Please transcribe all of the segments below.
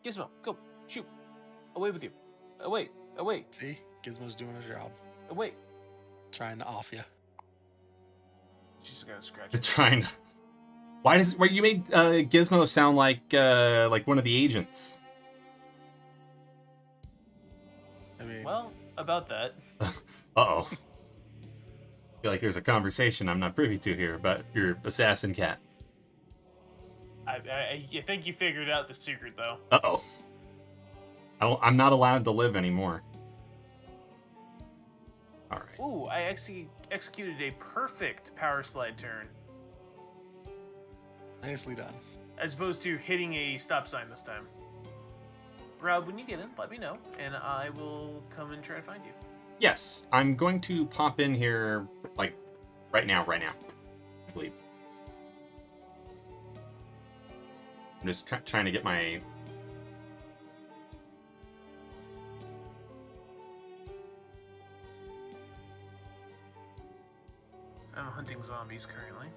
Gizmo, go. Shoot. Away with you. Away. Away. See? Gizmo's doing her job. Away. Trying to off you. She's got to scratch. Trying. Why you made Gizmo sound like one of the agents? I mean, Well, about that. Uh-oh. I feel like there's a conversation I'm not privy to here about your assassin cat. I think you figured out the secret, though. Uh-oh. I'm not allowed to live anymore. All right. Ooh, I actually executed a perfect power slide turn. nicely done. As opposed to hitting a stop sign this time. Rob, when you get in, let me know, and I will come and try to find you. Yes, I'm going to pop in here, like, right now, I believe. I'm just trying to get my... I'm hunting zombies currently.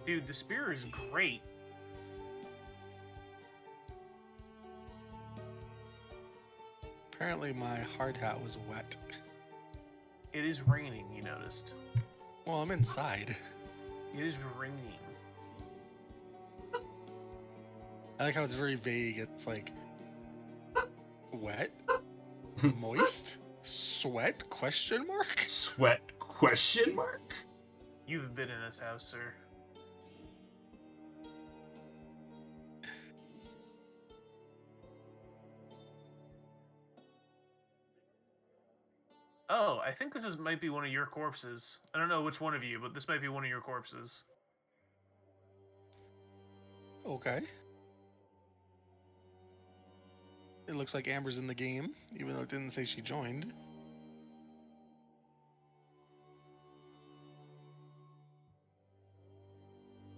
Dude, the spear is great. Apparently my hard hat was wet. It is raining, you noticed. Well, I'm inside. It is raining. I like how it's very vague. It's like wet, moist, sweat? Question mark. Sweat? Question mark? You've been in this house, sir. Oh, I think this might be one of your corpses. I don't know which one of you, but this might be one of your corpses. Okay. It looks like Amber's in the game, even though it didn't say she joined.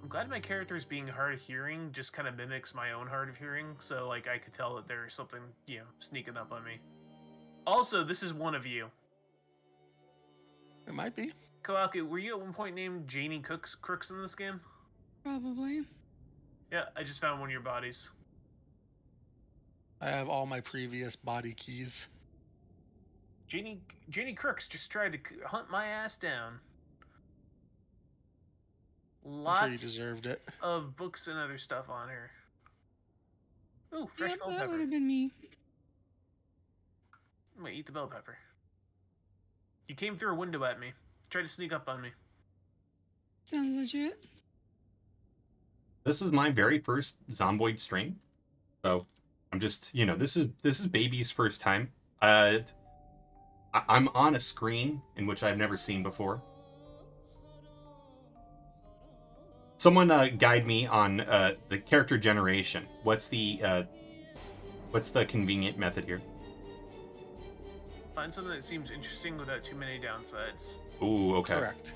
I'm glad my character's being hard of hearing just kind of mimics my own hard of hearing, so like I could tell that there's something, sneaking up on me. Also, this is one of you. It might be. Kawaki, were you at one point named Janie Crooks in this game? Probably. Yeah, I just found one of your bodies. I have all my previous body keys. Janie Crooks just tried to hunt my ass down. I'm sure you deserved it. Of books and other stuff on her. Ooh, fresh Yep, bell that pepper. would have been me. I'm gonna eat the bell pepper. You came through a window at me. Tried to sneak up on me. Sounds legit. This is my very first Zomboid stream, so I'm just, this is baby's first time. I'm on a screen in which I've never seen before. Someone guide me on the character generation. What's the convenient method here? Find something that seems interesting without too many downsides. Ooh, okay. Correct.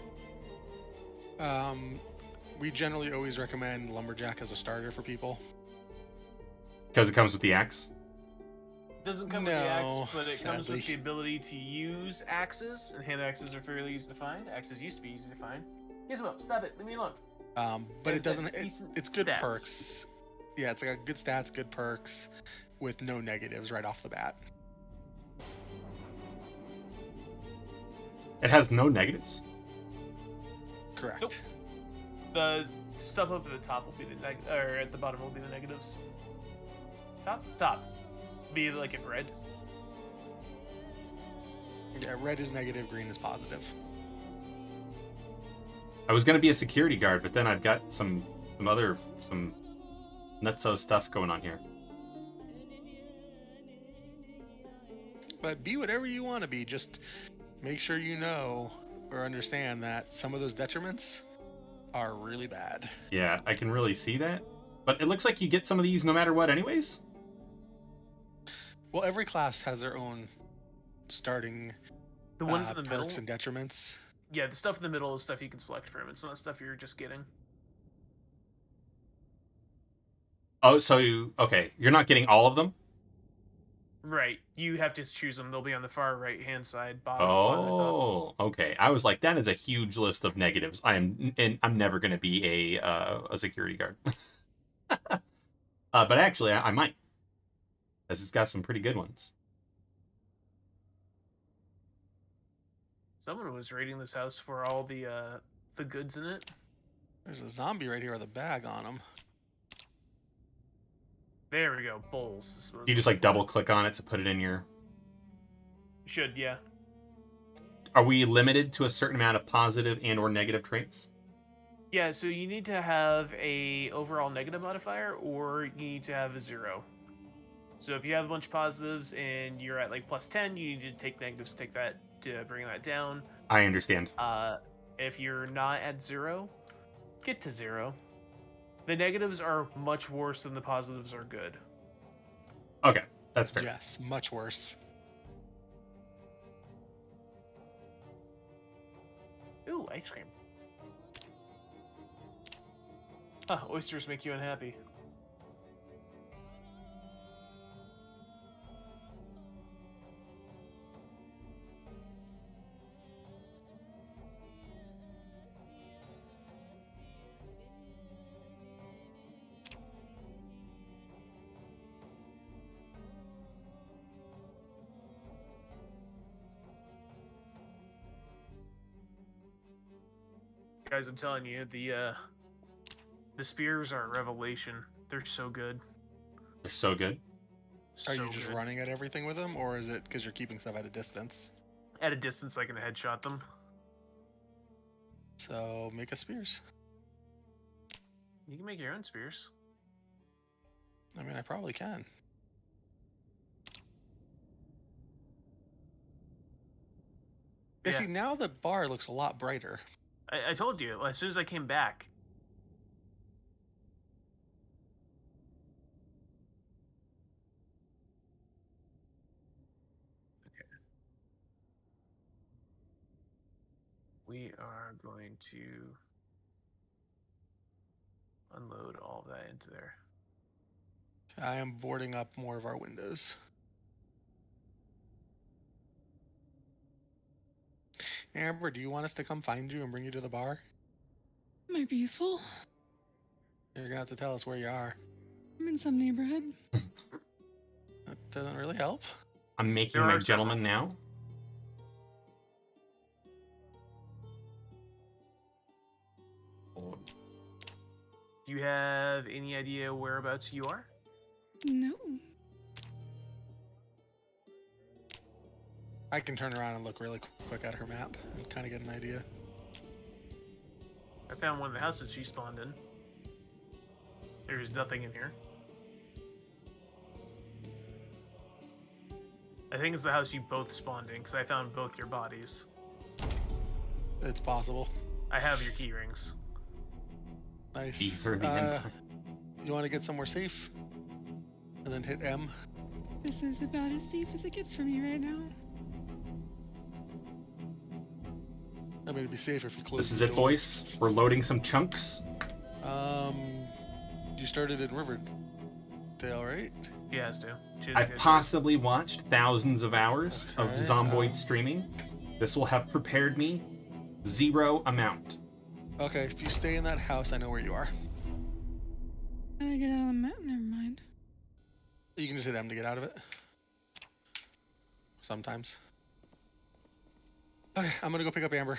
We generally always recommend Lumberjack as a starter for people. Because it comes with the axe? Doesn't come with the axe, but it comes sadly. with the ability to use axes, and hand axes are fairly easy to find. Axes used to be easy to find. Gizmo, stop it, leave me alone. But It's it doesn't. got decent It's good stats. perks. Yeah, it's got good stats, good perks, with no negatives right off the bat. It has no negatives? Correct. Nope. The stuff up at the top will be the or at the bottom will be the negatives. Top. Be like in red. Yeah, red is negative, green is positive. I was gonna be a security guard, but then I've got some nutso stuff going on here. But be whatever you want to be. Just make sure you know or understand that some of those detriments are really bad. Yeah, I can really see that. But it looks like you get some of these no matter what anyways? Well, every class has their own starting The ones in the middle. perks and detriments. Yeah, the stuff in the middle is stuff you can select from. It's not stuff you're just getting. Oh, so okay, you're not getting all of them? Right. You have to choose them. They'll be on the far right-hand side, bottom at the top. Oh, okay. I was like, that is a huge list of negatives. I'm never going to be a security guard. But actually, I might, because it's got some pretty good ones. Someone was raiding this house for all the goods in it. There's a zombie right here with a bag on him. There we go. Bowls. You just like double click on it to put it in your. Should, yeah. Are we limited to a certain amount of positive and or negative traits? Yeah, so you need to have a overall negative modifier, or you need to have a 0. So if you have a bunch of positives and you're at like +10, you need to take negatives to take that to bring that down. I understand. If you're not at 0, get to 0. The negatives are much worse than the positives are good. Okay, that's fair. Yes, much worse. Ooh, ice cream. Oysters make you unhappy. Guys, I'm telling you, the spears are a revelation. They're so good. They're so good. Are So you just good. running at everything with them, or is it because you're keeping stuff at a distance? At a distance, I can headshot them. So make a spears. You can make your own spears. I mean, I probably can. Yeah. Yeah. See, now the bar looks a lot brighter. I told you, as soon as I came back. Okay. We are going to unload all of that into there. I am boarding up more of our windows. Amber, do you want us to come find you and bring you to the bar? Might be useful. You're gonna have to tell us where you are. I'm in some neighborhood. That doesn't really help. I'm making There my are gentleman now. Do you have any idea whereabouts you are? No. I can turn around and look really quick at her map and kind of get an idea. I found one of the houses she spawned in. There's nothing in here. I think it's the house you both spawned in, because I found both your bodies. It's possible. I have your key rings. Nice. These are the Empire. You want to get somewhere safe? And then hit M. This is about as safe as it gets for me right now. I mean, it'd be safer if you close This is the it, door. boys. We're loading some chunks. You started in Riverdale, right? She has to. She has to I've get possibly watched thousands of hours of Okay, Zomboid streaming. This will have prepared me 0 amount. Okay, if you stay in that house, I know where you are. How do I get out of the map? Never mind. You can just hit M to get out of it. Sometimes. Okay, I'm gonna go pick up Amber.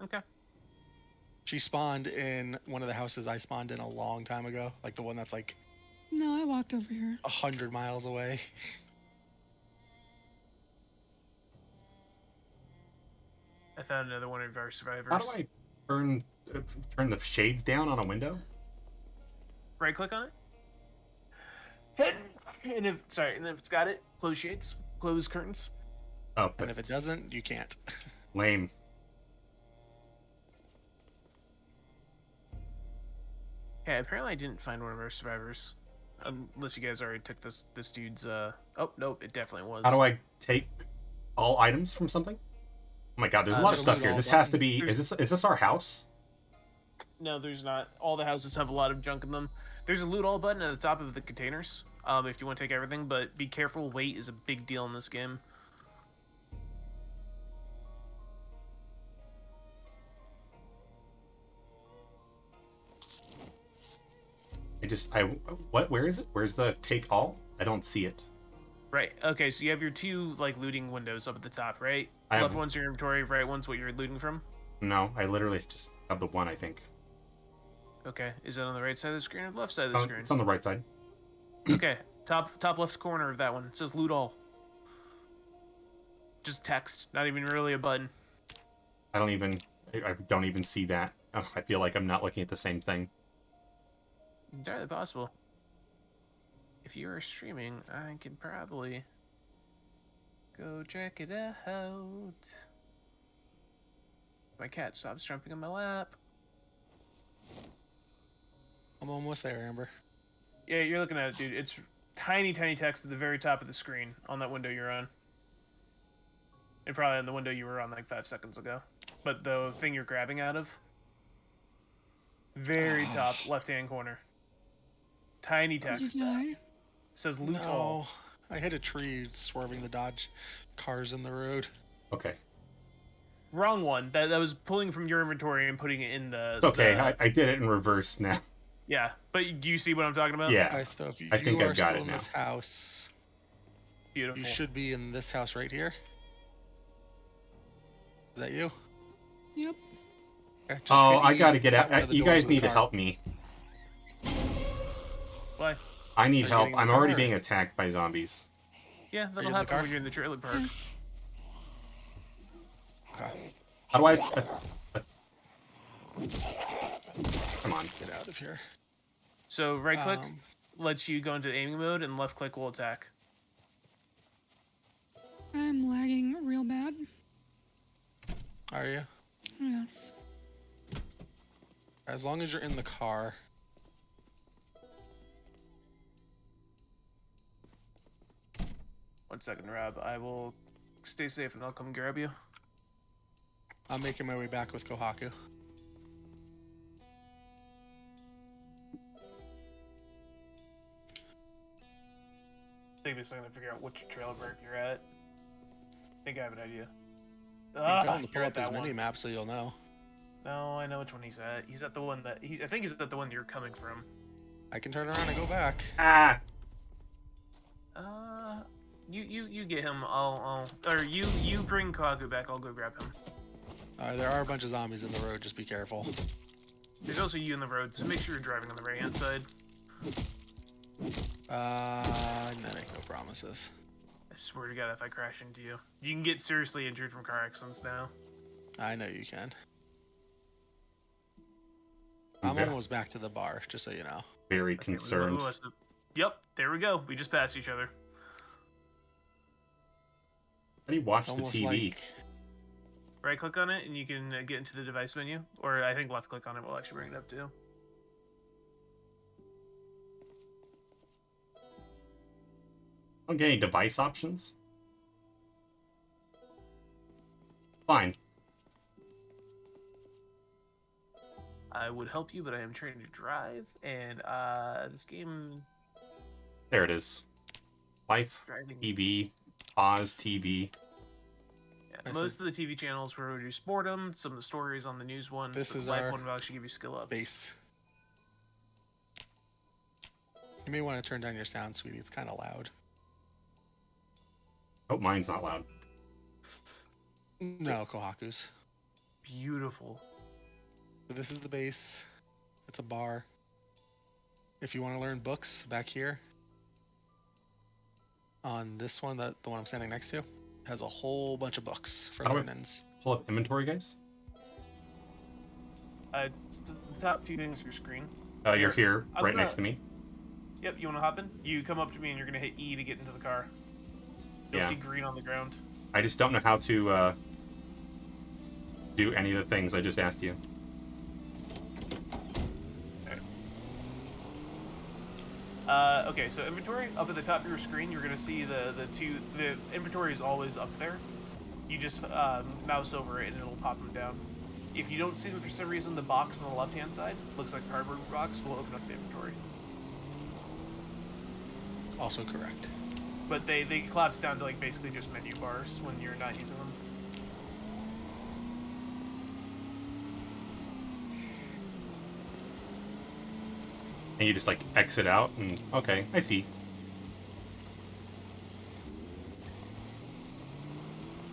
Okay. She spawned in one of the houses I spawned in a long time ago. Like the one that's like No, I walked over here. 100 miles away. I found another one of our survivors. How do I turn the shades down on a window? Right click on it. Hit. And if it's got it, close shades, close curtains. Oh, And if it doesn't, you can't. lame. Yeah, apparently I didn't find one of our survivors. Unless you guys already took this dude's oh nope, it definitely was. How do I take all items from something? Oh my god, there's a lot of There's a stuff loot here. all This has to button. be. Is this our house? No, there's not. All the houses have a lot of junk in them. There's a loot all button at the top of the containers. if you want to take everything, but be careful. Weight is a big deal in this game. Where is it? Where's the take all? I don't see it. Right. Okay, so you have your two like looting windows up at the top, right? I Left have- one's your inventory, right one's what you're looting from. No, I literally just have the one, I think. Okay. Is it on the right side of the screen or the left side of the screen? It's on the right side. Okay. Top left corner of that one. It says loot all. Just text, not even really a button. I don't even see that. Oh, I feel like I'm not looking at the same thing. Entirely possible. If you are streaming, I could probably go check it out. My cat stops jumping on my lap. I'm almost there, Amber. Yeah, you're looking at it, dude. It's tiny text at the very top of the screen on that window you're on. And probably on the window you were on like 5 seconds ago. But the thing you're grabbing out of, very top left-hand corner. Tiny Did text. you die? Says loot all. No, I hit a tree swerving the Dodge cars in the road. Okay. Wrong one. That was pulling from your inventory and putting it in the... It's okay. the- I did it in reverse now. Yeah, but do you see what I'm talking about? Yeah. Okay, so if you, I think you I've are got still it in now. this house, Beautiful. you should be in this house right here. Is that you? Yep. Okay, just Oh, hit I E gotta get out one out. of the You doors guys of the need to car. help me. Why? I need Are you help. getting in the I'm already car? being attacked by zombies. Yeah, you that'll in the happen car? when you're in the trailer park. Yes. Okay, How do I... Come on. get out of here. So right click Um, lets you go into aiming mode, and left click will attack. I'm lagging real bad. Are you? Yes. As long as you're in the car. One second, Rob. I will stay safe, and I'll come grab you. I'm making my way back with Kohaku. Take me a second to figure out which trailer park you're at. I think I have an idea. Tell him to pull you're at up his that one. mini map so you'll know. No, I know which one he's at. He's at the one that I think he's at the one you're coming from. I can turn around and go back. Ah! You get him. Or you bring Kagu back. I'll go grab him. There are a bunch of zombies in the road. Just be careful. There's also you in the road, so make sure you're driving on the right hand side. No, make no promises. I swear to God, if I crash into you, you can get seriously injured from car accidents now. I know you can. I'm Okay. almost back to the bar, just so you know. Very Okay, concerned. Yep, there we go. We just passed each other. How do you watch It's the almost TV? like Right click on it, and you can get into the device menu. Or I think left click on it will actually bring it up too. Okay, device options. Fine. I would help you, but I am trying to drive, and this game There it is. Life, driving. TV, pause, TV. Yeah, I most of the TV channels will do boredom. Some of the stories on the news ones. This but is live our one will actually give you skill ups. base. You may want to turn down your sound, sweetie. It's kind of loud. Oh, mine's not loud. No, Kohaku's. Beautiful. But this is the base. It's a bar. If you want to learn books, back here. On this one, the one I'm standing next to, has a whole bunch of books for How do I- learnings. Pull up inventory, guys. The top two things of your screen. You're here, I'm right gonna- next to me. Yep, you want to hop in? You come up to me and you're going to hit E to get into the car. You'll Yeah. see green on the ground. I just don't know how to do any of the things I just asked you. Okay, so inventory, up at the top of your screen, you're going to see the inventory is always up there. You just mouse over it and it'll pop them down. If you don't see them for some reason, the box on the left-hand side, looks like a cardboard box, will open up the inventory. Also correct. But they collapse down to like basically just menu bars when you're not using them. And you just like exit out and okay, I see.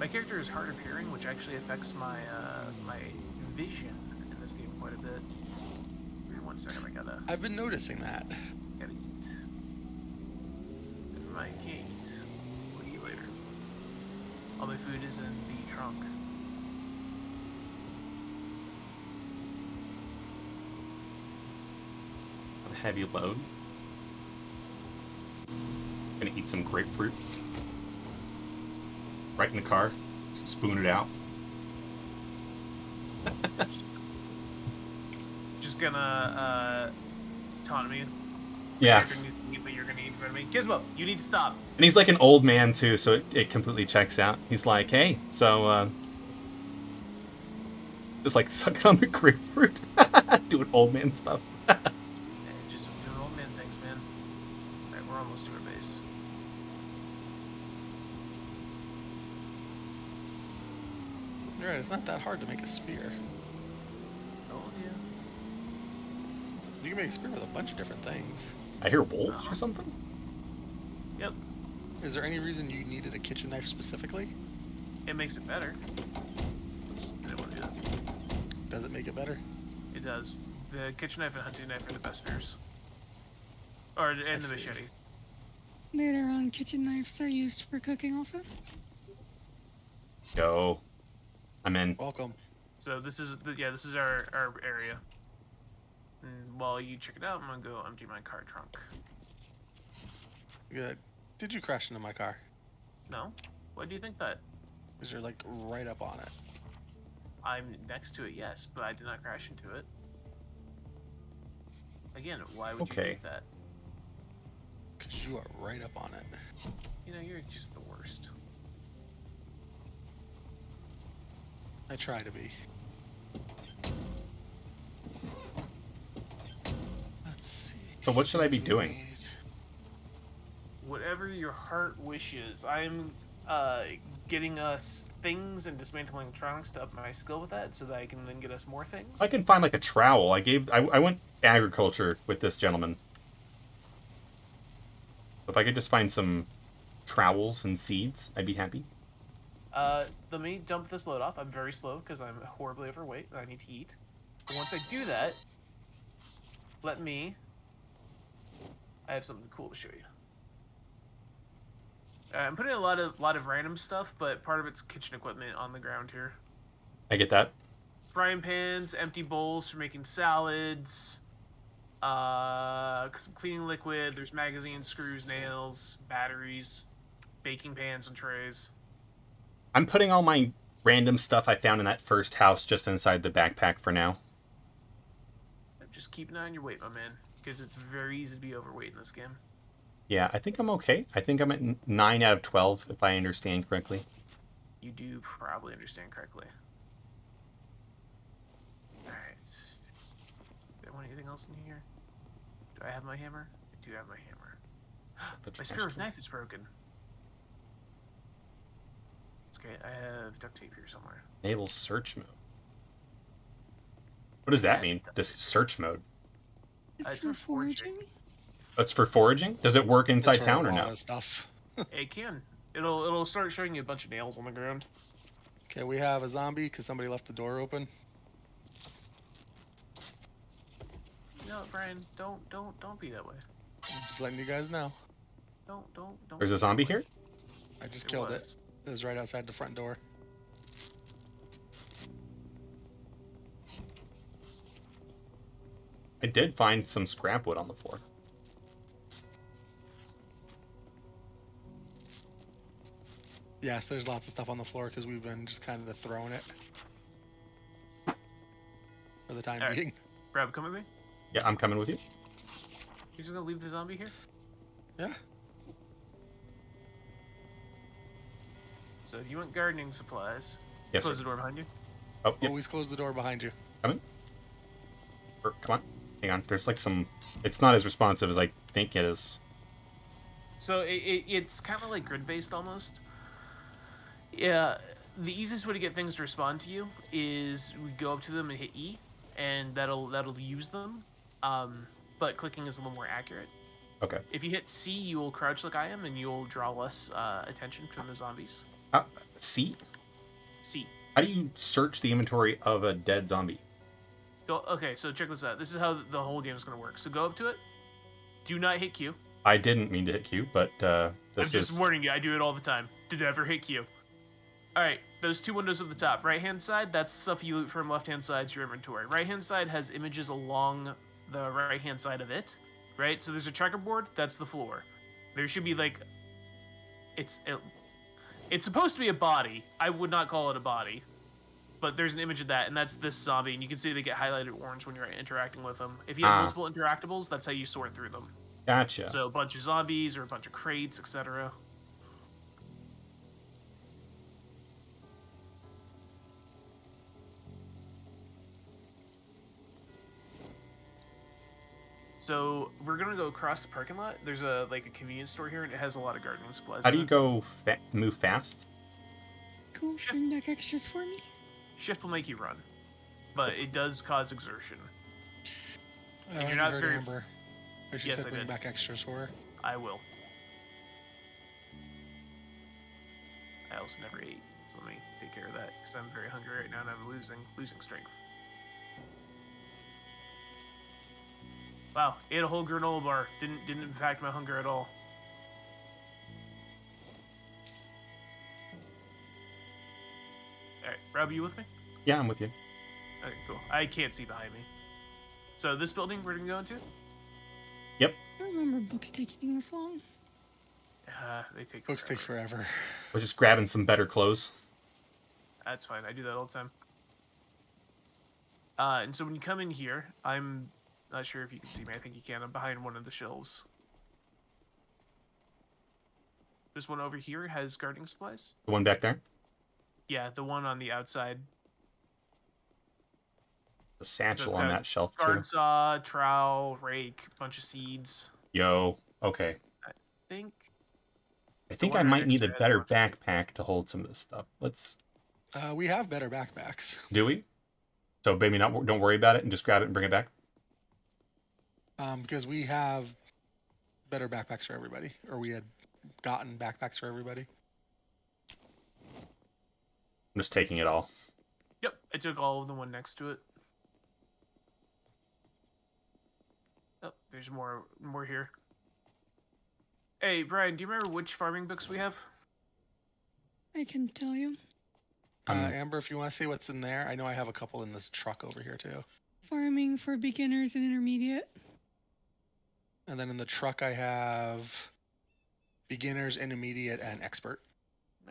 My character is hard of hearing, which actually affects my my vision in this game quite a bit. Give me 1 second, I've been noticing that. gotta eat. And my gate. We'll eat later. All my food is in the trunk. A heavy load. Gonna eat some grapefruit. Right in the car. Spoon it out. Just gonna taunt me. Yeah. Character needs to eat, but you're gonna eat in front of me. Gizmo, you need to stop. And he's like an old man too, so it completely checks out. He's like, hey, so just like sucking on the grapefruit. Doing old man stuff. Just doing old man things, man. Alright, we're almost to our base. You're right, it's not that hard to make a spear. Oh, yeah. You can make a spear with a bunch of different things. I hear wolves or something. Yep. Is there any reason you needed a kitchen knife specifically? It makes it better. Oops, I didn't want to do that. Does it make it better? It does. The kitchen knife and hunting knife are the best spears. And the see. machete. Later on, kitchen knives are used for cooking also. Go. I'm in. Welcome. So this is this is our area. And while you check it out, I'm gonna go empty my car trunk. Good. Did you crash into my car? No? Why do you think that? Because you're like right up on it. I'm next to it, yes, but I did not crash into it. Again, why would you Okay. think that? Because you are right up on it. You know, you're just the worst. I try to be. Let's see. So what should I be doing? Whatever your heart wishes. I'm getting us things and dismantling electronics to up my skill with that so that I can then get us more things. I can find like a trowel. I went agriculture with this gentleman. If I could just find some trowels and seeds, I'd be happy. Let me dump this load off. I'm very slow because I'm horribly overweight and I need to eat. But once I do that, I have something cool to show you. I'm putting a lot of random stuff, but part of it's kitchen equipment on the ground here. I get that. Frying pans, empty bowls for making salads, some cleaning liquid. There's magazines, screws, nails, batteries, baking pans and trays. I'm putting all my random stuff I found in that first house just inside the backpack for now. Just keep an eye on your weight, my man, because it's very easy to be overweight in this game. Yeah, I think I'm okay. I think I'm at 9 out of 12, if I understand correctly. You do probably understand correctly. Alright. Do I want anything else in here? Do I have my hammer? I do have my hammer. My spear with knife is broken. It's okay, I have duct tape here somewhere. Enable search mode. What does that mean? This search mode? It's It's for for foraging. foraging. That's for foraging? Does it work inside That's for town a or lot no? of stuff. It can. It'll start showing you a bunch of nails on the ground. Okay, we have a zombie because somebody left the door open. No, Brian, don't be that way. I'm just letting you guys know. Don't. There's a zombie here? I just It killed was. it. It was right outside the front door. I did find some scrap wood on the floor. Yes, there's lots of stuff on the floor because we've been just kind of throwing it. For the time Alright. being. Brad, come with me. Yeah, I'm coming with you. You're just gonna leave the zombie here? Yeah. So if you want gardening supplies, Yes, close sir. the door behind you. Oh, yeah. Always close the door behind you. Coming. Come on. Hang on. There's like some... It's not as responsive as I think it is. So it's kind of like grid-based almost. Yeah, the easiest way to get things to respond to you is we go up to them and hit E, and that'll use them. But clicking is a little more accurate. Okay. If you hit C, you will crouch like I am, and you'll draw less attention from the zombies. C? C. How do you search the inventory of a dead zombie? Okay, so check this out. This is how the whole game is going to work. So go up to it. Do not hit Q. I didn't mean to hit Q, but I'm just warning you. I do it all the time. To never hit Q. All right, those two windows at the top. Right-hand side, that's stuff you loot from. Left-hand side's your inventory. Right-hand side has images along the right-hand side of it, right? So there's a checkerboard. That's the floor. There should be like, it's supposed to be a body. I would not call it a body, but there's an image of that, and that's this zombie. And you can see they get highlighted orange when you're interacting with them. If you have multiple interactables, that's how you sort through them. Gotcha. So a bunch of zombies or a bunch of crates, etc. So we're gonna go across the parking lot. There's a convenience store here, and it has a lot of gardening supplies. How do you go move fast? Cool. Bring back extras for me. Shift will make you run, but it does cause exertion. And you're not heard very. Amber. She Yes, said I bring did. back extras for her. I will. I also never ate, so let me take care of that because I'm very hungry right now and I'm losing strength. Wow, ate a whole granola bar. Didn't impact my hunger at all. All right, Rob, you with me? Yeah, I'm with you. Okay, cool. I can't see behind me. So this building we're gonna go into? Yep. I don't remember books taking this long. They take Books take forever. We're just grabbing some better clothes. That's fine. I do that all the time. And so when you come in here, I'm not sure if you can see me. I think you can. I'm behind one of the shelves. This one over here has gardening supplies. The one back there? Yeah, the one on the outside. The So it's satchel on got that shelf, too. garden saw, trowel, rake, bunch of seeds. Yo, okay. I think. I think one I right might next need to a it has better a bunch of backpack to hold some of this stuff. Let's... We have better backpacks. Do we? So maybe not. Don't worry about it and just grab it and bring it back? Because we have better backpacks for everybody. Or we had gotten backpacks for everybody. I'm just taking it all. Yep, I took all of the one next to it. Oh, there's more here. Hey, Brian, do you remember which farming books we have? I can tell you. Amber, if you want to see what's in there, I know I have a couple in this truck over here too. Farming for beginners and intermediate. And then in the truck I have beginners, intermediate, and expert.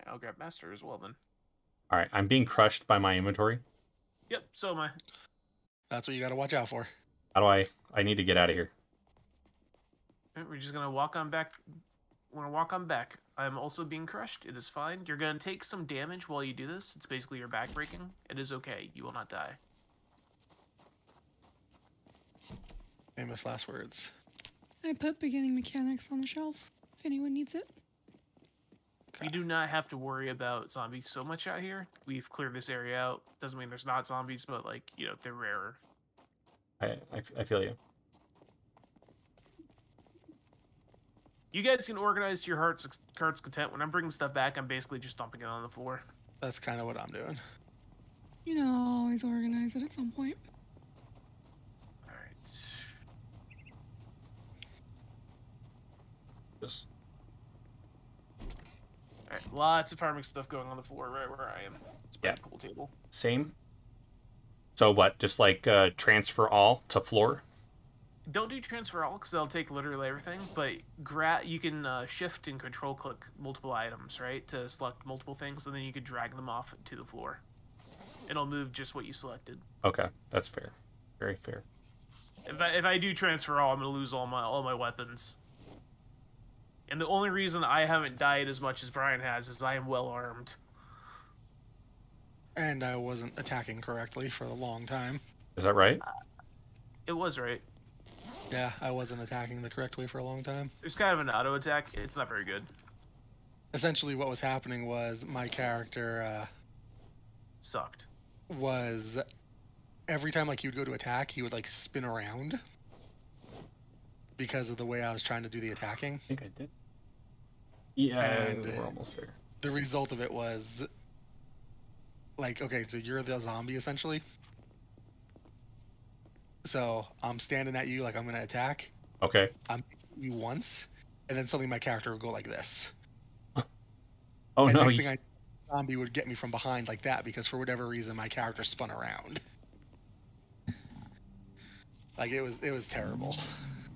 I'll grab master as well then. All right, I'm being crushed by my inventory. Yep, so am I. That's what you got to watch out for. How do I need to get out of here. We're just gonna walk on back. We're gonna walk on back. I'm also being crushed. It is fine. You're gonna take some damage while you do this. It's basically your back breaking. It is okay. You will not die. Famous last words. I put beginning mechanics on the shelf if anyone needs it. You do not have to worry about zombies so much out here. We've cleared this area out. Doesn't mean there's not zombies, but they're rarer. I feel you. You guys can organize to your heart's content. When I'm bringing stuff back, I'm basically just dumping it on the floor. That's kind of what I'm doing. You know, I'll always organize it at some point. All right. Just All right. Lots of farming stuff going on the floor right where I am. It's my pool table. same. So what? Just like transfer all to floor? Don't do transfer all because that'll take literally everything. But you can shift and control click multiple items, right, to select multiple things, and then you can drag them off to the floor. It'll move just what you selected. Okay, that's fair. Very fair. If I do transfer all, I'm gonna lose all my weapons. And the only reason I haven't died as much as Brian has is I am well armed. And I wasn't attacking correctly for a long time. Is that right? It was right. Yeah, I wasn't attacking the correct way for a long time. There's kind of an auto attack. It's not very good. Essentially, what was happening was my character Sucked. was every time like he would go to attack, he would like spin around because of the way I was trying to do the attacking. I think I did. Yeah, And, we're almost there. The result of it was like, okay, so you're the zombie essentially. So I'm standing at you like I'm gonna attack. Okay. I'm hitting you once, and then suddenly my character would go like this. Oh And no! next thing I zombie would get me from behind like that because for whatever reason my character spun around. Like it was terrible.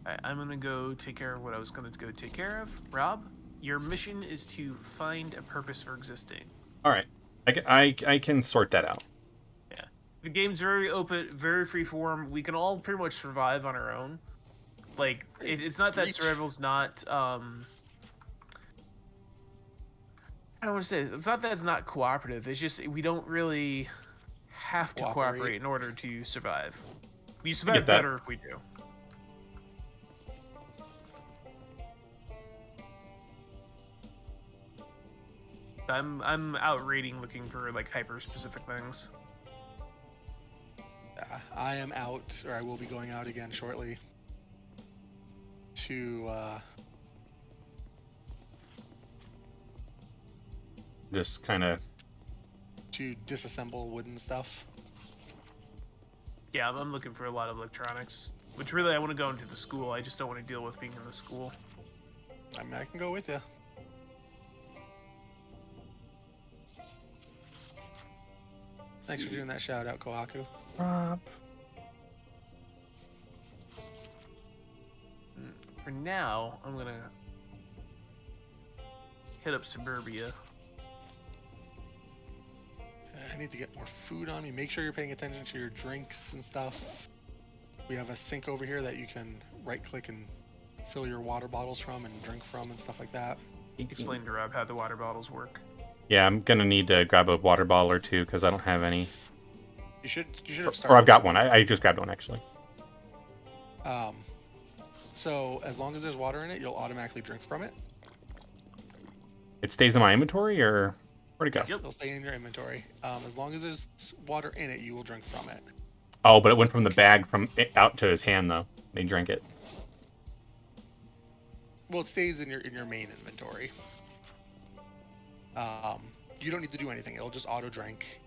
Alright, I'm gonna go take care of what I was gonna go take care of. Rob, your mission is to find a purpose for existing. All right, I can sort that out. Yeah. The game's very open, very free form. We can all pretty much survive on our own. Like, it's not that survival's not, I don't want to say this. It's not that it's not cooperative. It's just we don't really have to cooperate in order to survive. We survive better if we do. I'm out raiding looking for like hyper specific things. I am out, or I will be going out again shortly to Just kind of disassemble wooden stuff. Yeah, I'm looking for a lot of electronics. Which really, I want to go into the school. I just don't want to deal with being in the school. I mean, I can go with you. Thanks for doing that shout out, Kohaku. For now, I'm gonna hit up Suburbia. I need to get more food on me. Make sure you're paying attention to your drinks and stuff. We have a sink over here that you can right click and fill your water bottles from and drink from and stuff like that. Explain to Rob how the water bottles work. Yeah, I'm gonna need to grab a water bottle or two because I don't have any. You should have started. Or I've got one. I just grabbed one actually. So as long as there's water in it, you'll automatically drink from it. It stays in my inventory, or where'd it go? Yes, it'll stay in your inventory. As long as there's water in it, you will drink from it. Oh, but it went from the bag out to his hand though. They drank it. Well, it stays in your main inventory. You don't need to do anything. It'll just auto drink.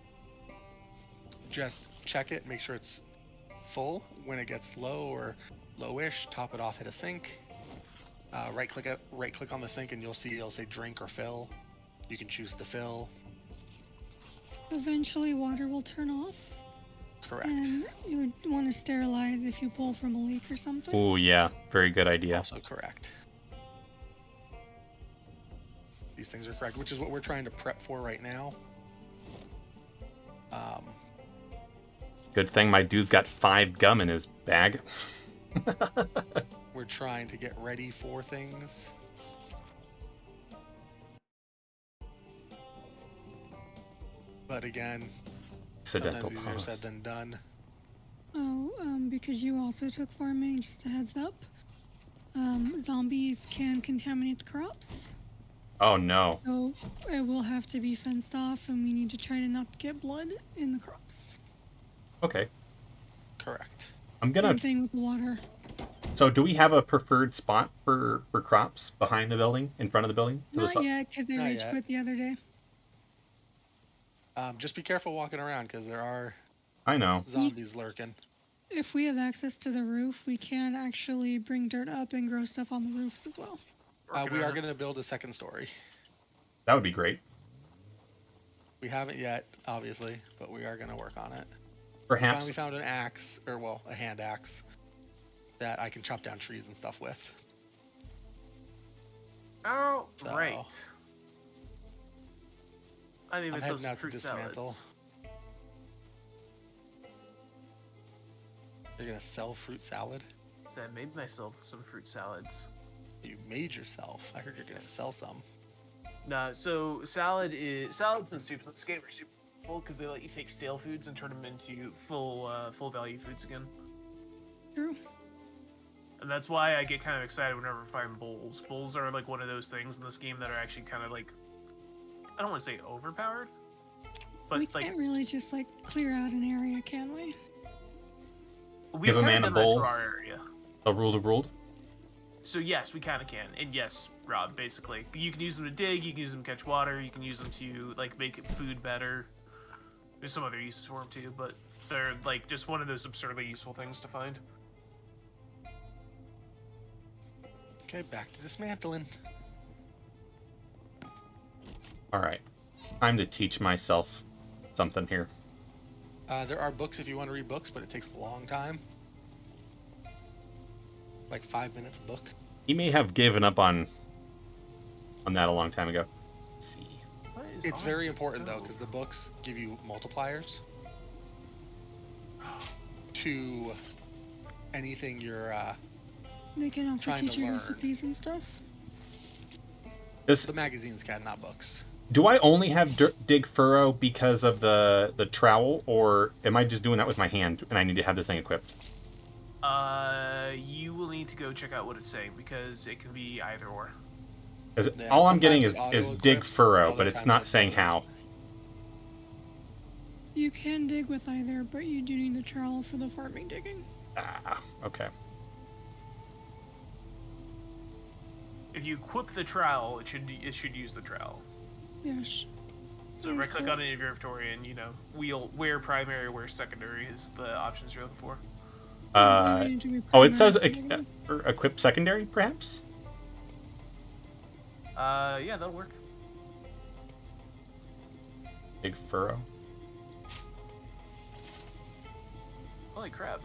Just check it, make sure it's full. When it gets low or lowish, top it off, hit a sink. Right click on the sink, and you'll see it'll say drink or fill. You can choose to fill. Eventually, water will turn off. Correct. And you would want to sterilize if you pull from a leak or something. Oh yeah, very good idea. Also correct. These things are correct, which is what we're trying to prep for right now. Good thing my dude's got 5 gum in his bag. We're trying to get ready for things. But again, Accidental sometimes easier pause. said than done. Oh, because you also took farming, just a heads up. Zombies can contaminate the crops. Oh no. So it will have to be fenced off, and we need to try to not get blood in the crops. Okay. Correct. I'm gonna. Same thing with water. So, do we have a preferred spot for crops behind the building, in front of the building? To the Not yet, because I Not rage yet. quit the other day. Just be careful walking around because there are I know. zombies lurking. If we have access to the roof, we can actually bring dirt up and grow stuff on the roofs as well. We are going to build a second story. That would be great. We haven't yet, obviously, but we are going to work on it. Perhaps. We finally found an axe, or well, a hand axe, that I can chop down trees and stuff with. Oh, So- right. I didn't I'm even sell heading some out to fruit dismantle. salads. You're going to sell fruit salad? So I made myself some fruit salads. You made yourself. I heard you're going to sell some. Nah, so salads and soups. This game are super full because they let you take stale foods and turn them into full value foods again. True. And And that's why I get kind of excited whenever I find bulls. Bulls are like one of those things in this game that are actually kind of like, I don't want to say overpowered, but we like can't really just like clear out an area, can we? we've Give a kind man a of done that bull. to our area. A ruled. So yes, we kind of can. And yes, Rob, basically. You can use them to dig, you can use them to catch water, you can use them to like make food better. There's some other uses for them too, but they're like just one of those absurdly useful things to find. Okay, back to dismantling. All right, time to teach myself something here. There are books if you want to read books, but it takes a long time. Like 5 minutes a book. He may have given up on that a long time ago. Let's see. It's very important though, because the books give you multipliers to anything you're They can also trying teach to you learn. recipes and stuff. The magazines can, not books. Do I only have dig furrow because of the trowel, or am I just doing that with my hand and I need to have this thing equipped? You will need to go check out what it's saying because it can be either or. Yeah, All I'm getting sometimes is it dig auto-equips, furrow, other but it's times not it saying doesn't. how. You can dig with either, but you do need the trowel for the farming digging. Ah, okay. If you equip the trowel, it should use the trowel. Yes. So right click on it in your inventory and where primary, where secondary is the options you're looking for. It says equip secondary, perhaps? Yeah, that'll work. Dig furrow. Holy crap.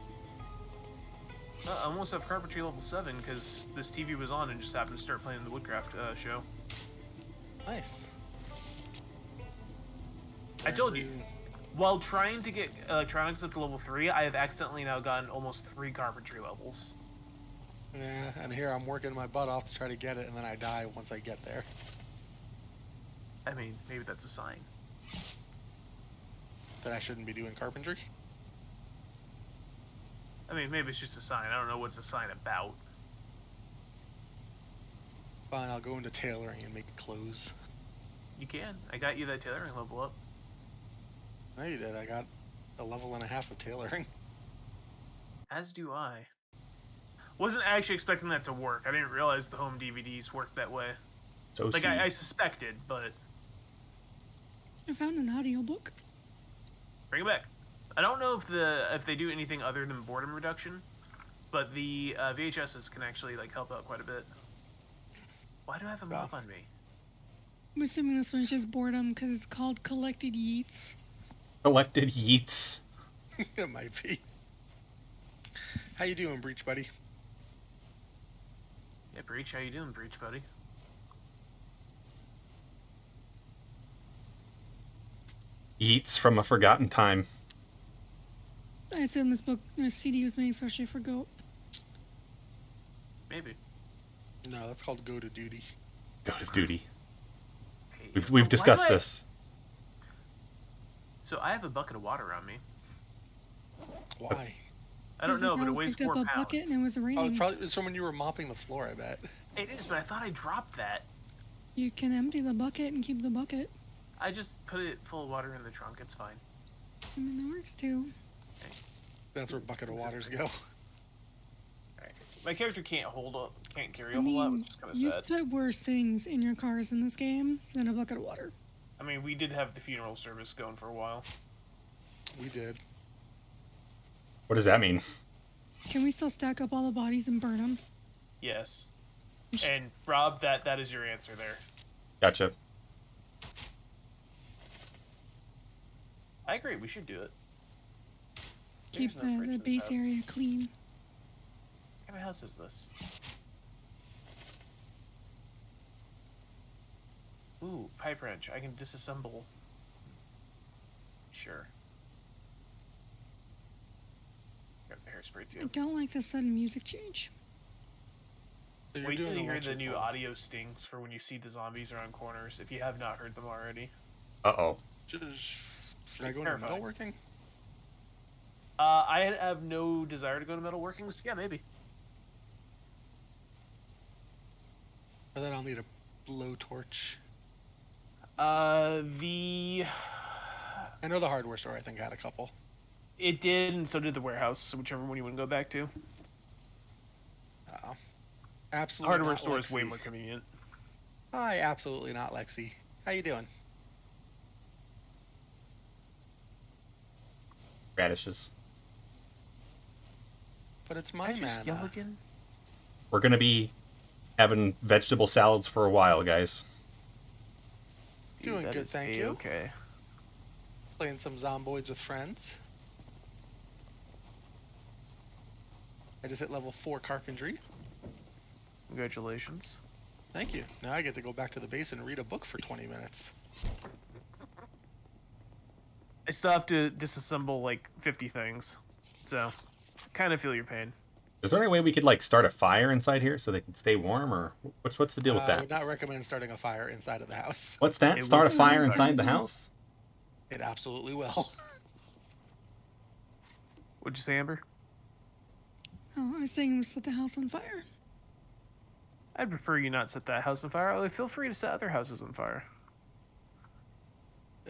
I almost have carpentry level 7 because this TV was on and just happened to start playing the Woodcraft show. Nice. I told you, while trying to get electronics up to level 3, I have accidentally now gotten almost 3 carpentry levels. Yeah, and here I'm working my butt off to try to get it, and then I die once I get there. I mean, maybe that's a sign. That I shouldn't be doing carpentry. I mean, maybe it's just a sign. I don't know what's a sign about. Fine, I'll go into tailoring and make clothes. You can. I got you that tailoring level up. No, you did. I got a level and a half of tailoring. As do I. Wasn't actually expecting that to work. I didn't realize the home DVDs worked that way. So Like, I suspected, but... I found an audiobook. Bring it back. I don't know if they do anything other than boredom reduction, but the VHSs can actually like help out quite a bit. Why do I have a mop on me? I'm assuming this one's just boredom because it's called Collected Yeats. Collected yeets. It might be. How you doing, Breach buddy? Yeah, Breach, how you doing, Breach buddy? Yeets from a forgotten time. I assume this CD was made especially for goat. Maybe. No, that's called Go to Duty. God of Duty. Hey, We've why discussed do I- this. So I have a bucket of water on me. Why? I don't know, but it weighs picked 4 up a pounds. bucket and it was Oh, raining. it's from when you were mopping the floor, I bet. It is, but I thought I dropped that. You can empty the bucket and keep the bucket. I just put it full of water in the trunk. It's fine. I mean, that works too. That's where bucket of waters go. Alright. My character can't carry I a whole lot, mean, which is kind of you've sad. put worse things in your cars in this game than a bucket of water. I mean, we did have the funeral service going for a while. We did. What does that mean? Can we still stack up all the bodies and burn them? Yes. And Rob, that is your answer there. Gotcha. I agree. We should do it. Keep There's no fridge the in this base house. area clean. What kind of house is this? Ooh, pipe wrench. I can disassemble. Sure. Got the hairspray I too. don't like the sudden music change. So you're Wait till doing you hear the new electrical. audio stings for when you see the zombies around corners, if you have not heard them already. Uh-oh. Should I It's go into terrifying. metalworking? I have no desire to go to metalworking, so yeah, maybe. Or then I'll need a blowtorch. The I know the hardware store, I think, had a couple. it did, and so did the warehouse, whichever one you want to go back to. Absolutely Hardware not store is way Lexi. more convenient. Hi, absolutely not Lexi. How you doing? Radishes. But it's Did my I just yell mana. again? We're gonna be having vegetable salads for a while, guys. Doing That good, is thank you. Okay. Playing some zomboids with friends. I just hit level 4 carpentry. Congratulations. Thank you. Now I get to go back to the base and read a book for 20 minutes. I still have to disassemble like 50 things, so kind of feel your pain. Is there any way we could like start a fire inside here so they can stay warm, or what's the deal with I that? would not recommend starting a fire inside of the house. What's that? It Start a was- fire inside the house? It absolutely will. What'd you say, Amber? Oh, I was saying we set the house on fire. I'd prefer you not set that house on fire, although feel free to set other houses on fire.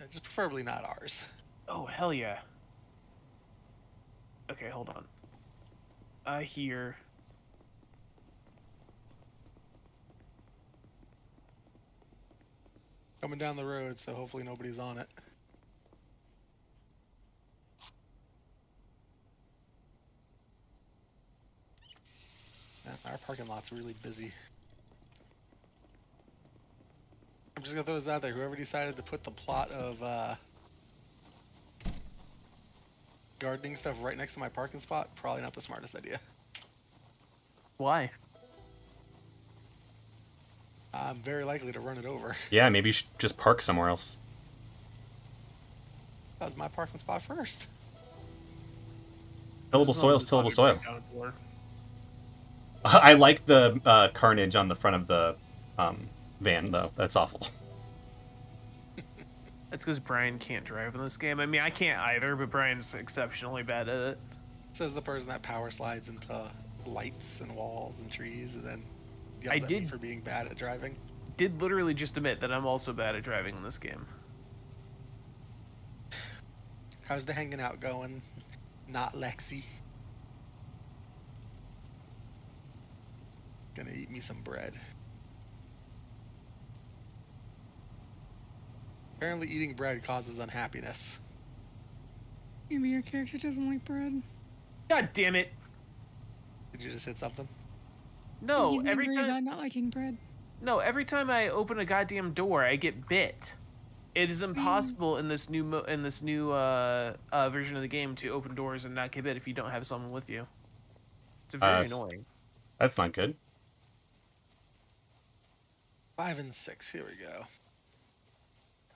Just preferably not ours. Oh, hell yeah. Okay, hold on. I hear... Coming down the road, so hopefully nobody's on it. Man, our parking lot's really busy. I'm just gonna throw this out there. Whoever decided to put the plot of gardening stuff right next to my parking spot, probably not the smartest idea. Why? I'm very likely to run it over. Yeah, maybe you should just park somewhere else. That was my parking spot first. Tillable soil is tillable soil. Door. I like the carnage on the front of the van, though. That's awful. That's because Brian can't drive in this game. I mean, I can't either, but Brian's exceptionally bad at it. Says the person that power slides into lights and walls and trees, and then I yells at me did- for being bad at driving. Did literally just admit that I'm also bad at driving in this game. How's the hanging out going? Not Lexi. Gonna eat me some bread. Apparently eating bread causes unhappiness. Maybe your character doesn't like bread. God damn it! Did you just hit something? No, He's every angry time. about not liking bread. No, every time I open a goddamn door, I get bit. It is impossible in this new version of the game to open doors and not get bit if you don't have someone with you. It's very annoying. That's not good. 5 and 6. Here we go.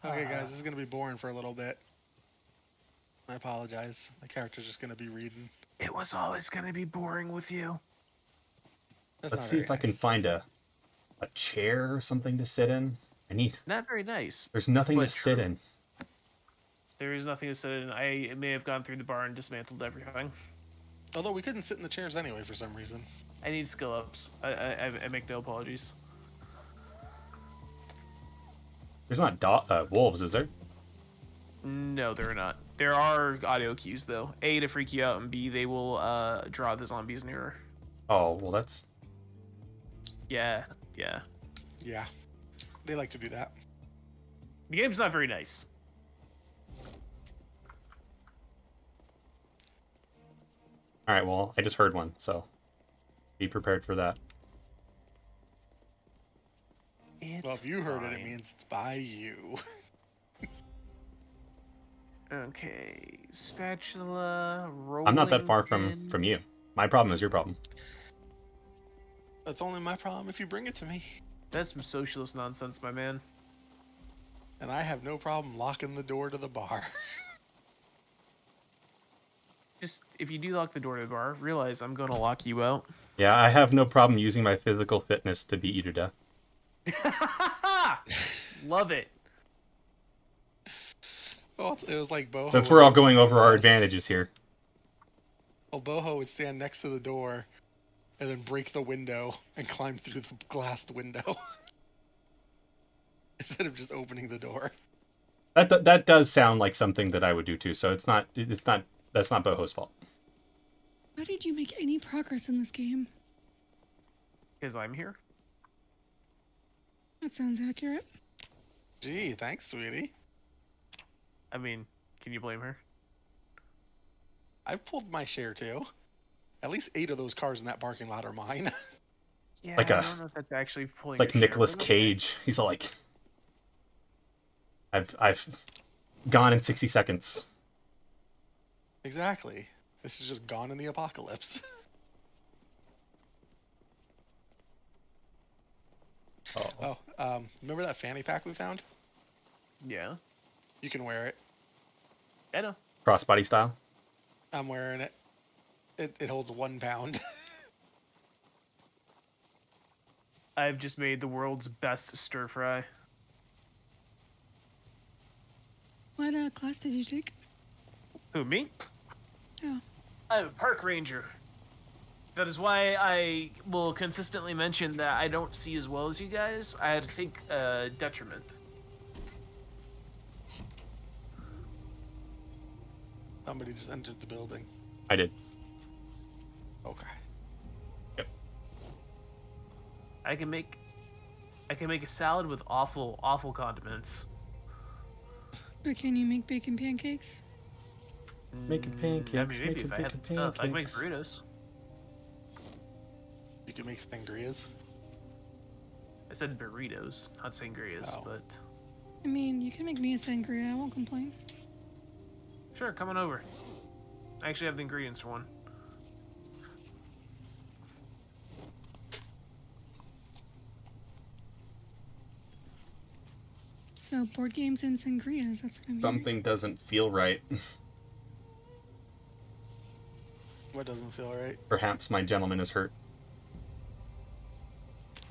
Okay, guys, this is gonna be boring for a little bit. I apologize. My character's just gonna be reading. It was always gonna be boring with you. That's Let's not see very if I can nice. find a chair or something to sit in. Not very nice. There's nothing to But sit true. in. There is nothing to sit in. I may have gone through the bar and dismantled everything. Although we couldn't sit in the chairs anyway for some reason. I need skill ups. I make no apologies. There's not wolves, is there? No, there are not. There are audio cues though. A, to freak you out, and B, they will draw the zombies nearer. Oh, well, that's... Yeah, yeah. Yeah. They like to do that. The game's not very nice. All right, well, I just heard one, so be prepared for that. Well, if you heard it, it fine. means it's by you. Okay, spatula. I'm not that far rolling from you. My problem is your problem. That's only my problem if you bring it to me. That's some socialist nonsense, my man. And I have no problem locking the door to the bar. Just if you do lock the door to the bar, realize I'm gonna lock you out. Yeah, I have no problem using my physical fitness to beat you to death. Love it. Well, it was like Boho. Since would we're all be going over our this. advantages here. Well, Boho would stand next to the door and then break the window and climb through the glassed window instead of just opening the door. That does sound like something that I would do too. So that's not Boho's fault. How did you make any progress in this game? Because I'm here. That sounds accurate. Gee, thanks, sweetie. I mean, can you blame her? I've pulled my share too. At least 8 of those cars in that parking lot are mine. Yeah, Like I a- don't know if that's actually pulling. Like your share, Nicolas but okay. Cage. He's like, I've gone in 60 seconds. Exactly. This is just gone in the apocalypse. Oh. Remember that fanny pack we found? Yeah, You can wear it. I know. Crossbody style. I'm wearing it. It holds 1 pound. I've just made the world's best stir fry. What class did you take? Who, me? Oh, I'm a park ranger. That is why I will consistently mention that I don't see as well as you guys. I had to take a detriment. Somebody just entered the building. I did. Okay. Yep. I can make a salad with awful condiments. but can you make bacon pancakes? Making I pancakes, mean, maybe making if I had bacon the stuff, I can make pancakes. burritos. You can make sangrias. I said burritos, not sangrias, Oh. but I mean, you can make me a sangria. I won't complain. sure, come on over. I actually have the ingredients for one. So board games and sangrias. That's gonna be Something doesn't feel right. What doesn't feel right? Perhaps my gentleman is hurt.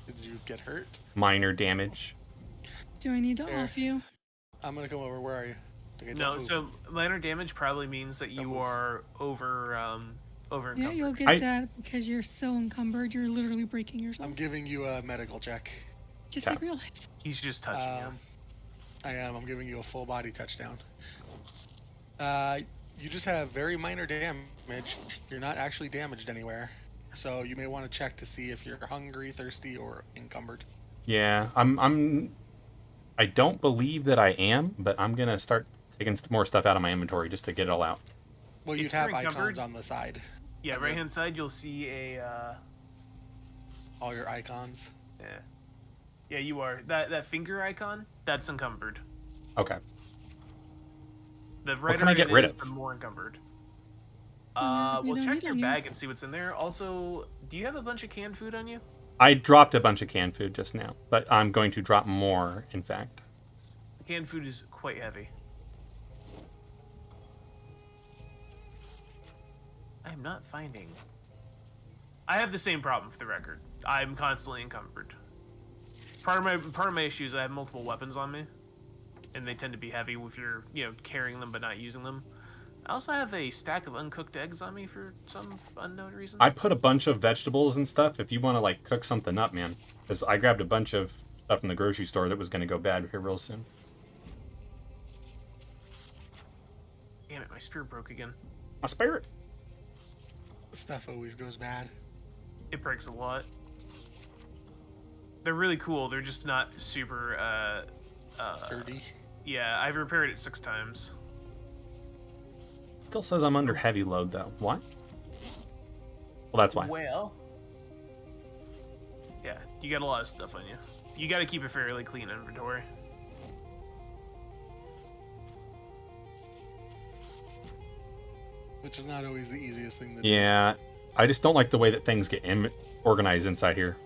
Did you get hurt? Minor damage. Do I need to There. off you? I'm gonna come over. Where are you? Okay, don't No, move. so minor damage probably means that you move. are over Yeah, encumbered. you'll get that because you're so encumbered. You're literally breaking yourself. I'm giving you a medical check. Just Yeah. like real life. He's just touching you. I am. I'm giving you a full body touchdown. You just have very minor damage. You're not actually damaged anywhere. So you may want to check to see if you're hungry, thirsty, or encumbered. Yeah, I don't believe that I am, but I'm gonna start taking some more stuff out of my inventory just to get it all out. Well, If you'd you're have encumbered- icons on the side. Yeah, Okay. right hand side you'll see a All your icons. yeah. Yeah, you are. That finger icon, that's encumbered. Okay. The can redder I get it rid is, of? the more encumbered. we Well, don't check need your any. bag and see what's in there. Also, do you have a bunch of canned food on you? I dropped a bunch of canned food just now, but I'm going to drop more, in fact. The canned food is quite heavy. I'm not finding. I have the same problem for the record. I'm constantly encumbered. Part of my issue is I have multiple weapons on me, and they tend to be heavy if you're carrying them but not using them. I also have a stack of uncooked eggs on me for some unknown reason. I put a bunch of vegetables and stuff if you want to, like, cook something up, man. Because I grabbed a bunch of stuff from the grocery store that was going to go bad here real soon. Damn it, my spear broke again. My spirit. Stuff always goes bad. It breaks a lot. They're really cool. They're just not super. Sturdy. Yeah, I've repaired it 6 times. Still says I'm under heavy load, though. What? Well, that's why. Well. Yeah, you got a lot of stuff on you. You got to keep a fairly clean inventory. Which is not always the easiest thing to do. Yeah, I just don't like the way that things get organized inside here.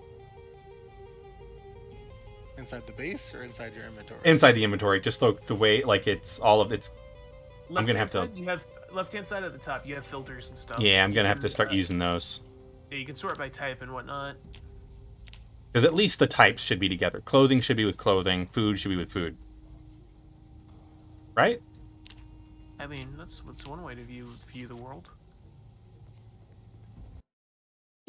Inside the base or inside your inventory? Inside the inventory, just the way, like, it's all of it's... I'm gonna have to- You have left-hand side at the top. You have filters and stuff. Yeah, I'm going to have to can, start using those. Yeah, you can sort by type and whatnot. Because at least the types should be together. Clothing should be with clothing. Food should be with food. Right? I mean, that's one way to view the world.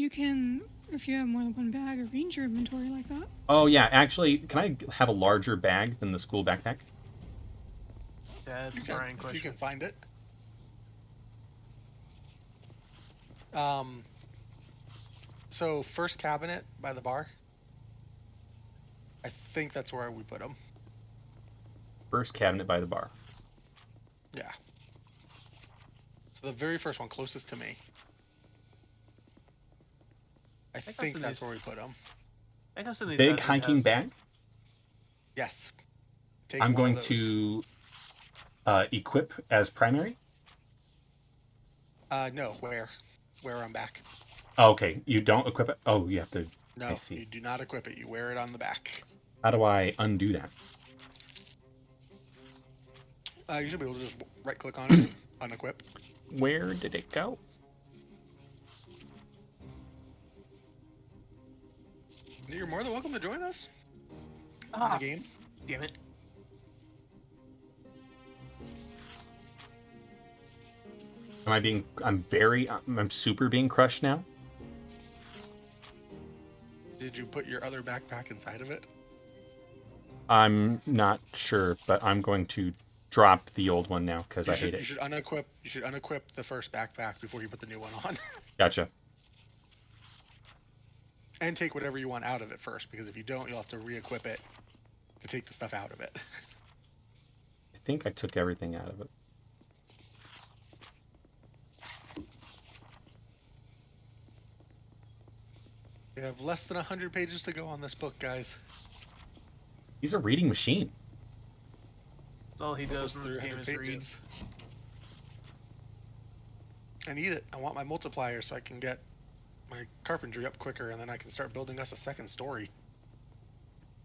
You can, if you have more than one bag, arrange your inventory like that. Oh yeah, actually, can I have a larger bag than the school backpack? That's You a can, Brian if question. you can find it. So first cabinet by the bar. I think that's where we put them. First cabinet by the bar. Yeah. So the very first one closest to me. I think that's where we put them. I guess in these Big houses hiking have- bag. Yes. Take I'm one going of those. to equip as primary. No, wear on back. Oh, okay, you don't equip it. Oh, you have to. No, I see. you do not equip it. You wear it on the back. How do I undo that? You should be able to just right click on it and unequip. Where did it go? You're more than welcome to join us in Ah, the game. damn it. Am I being? I'm super being crushed now. Did you put your other backpack inside of it? I'm not sure, but I'm going to drop the old one now because I hate You it. should unequip. You should unequip the first backpack before you put the new one on, Gotcha. and take whatever you want out of it first. Because if you don't, you'll have to re-equip it to take the stuff out of it. I think I took everything out of it. We have less than 100 pages to go on this book, guys. He's a reading machine. That's all he does in this game 300 is read. pages. I need it. I want my multiplier so I can get my carpentry up quicker, and then I can start building us a second story.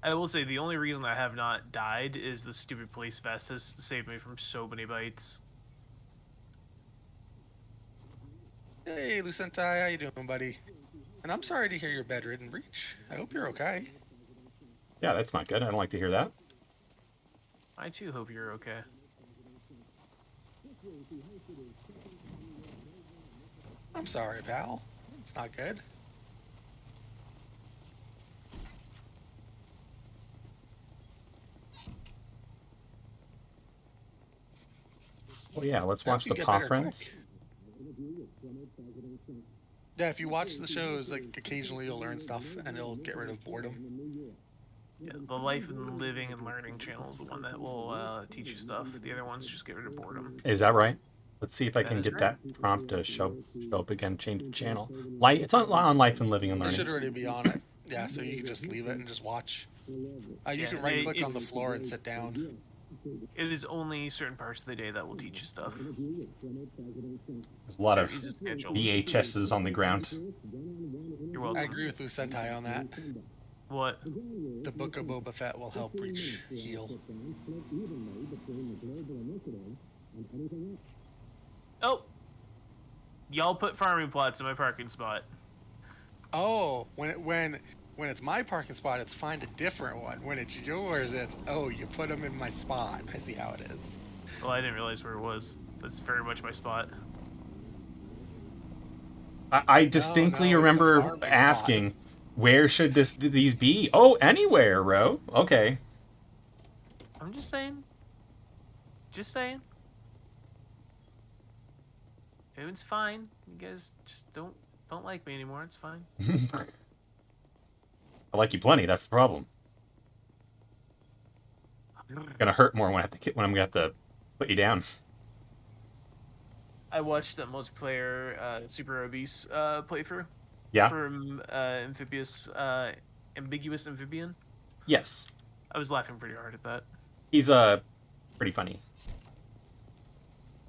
I will say the only reason I have not died is the stupid police vest has saved me from so many bites. Hey, Lucentai, how you doing, buddy? And I'm sorry to hear you're bedridden, Breach. I hope you're okay. Yeah, that's not good. I don't like to hear that. I too hope you're okay. I'm sorry, pal. It's not good. Well, yeah, let's I hope watch you the get Paw better Friends. quick. Yeah, if you watch the shows, like occasionally you'll learn stuff, and it'll get rid of boredom. Yeah, the Life and Living and Learning channel is the one that will teach you stuff. The other ones just get rid of boredom. Is that right? Let's see if I That can is get right. that prompt to show up again. Change the channel. It's on Life and Living and It should Learning. already be on it. Yeah, so you can just leave it and just watch. You Yeah, can right click on the it's- floor and sit down. It is only certain parts of the day that will teach you stuff. There's a lot of Use a schedule. VHSs on the ground. You're welcome. I agree with Lucentai on that. What? The Book of Boba Fett will help Breach heal. Oh! Y'all put farming plots in my parking spot. Oh, when it's my parking spot, it's find a different one. When it's yours, it's you put them in my spot. I see how it is. Well, I didn't realize where it was. That's very much my spot. I distinctly no, it's the remember farming plot. asking, where should these be? Oh, anywhere, Ro. Okay. I'm just saying. Just saying. Everyone's fine. You guys just don't like me anymore. It's fine. I like you plenty. That's the problem. Gonna hurt more when I'm gonna have to put you down. I watched that multiplayer Super Obese playthrough Yeah. from Ambiguous Amphibian. Yes. I was laughing pretty hard at that. He's pretty funny.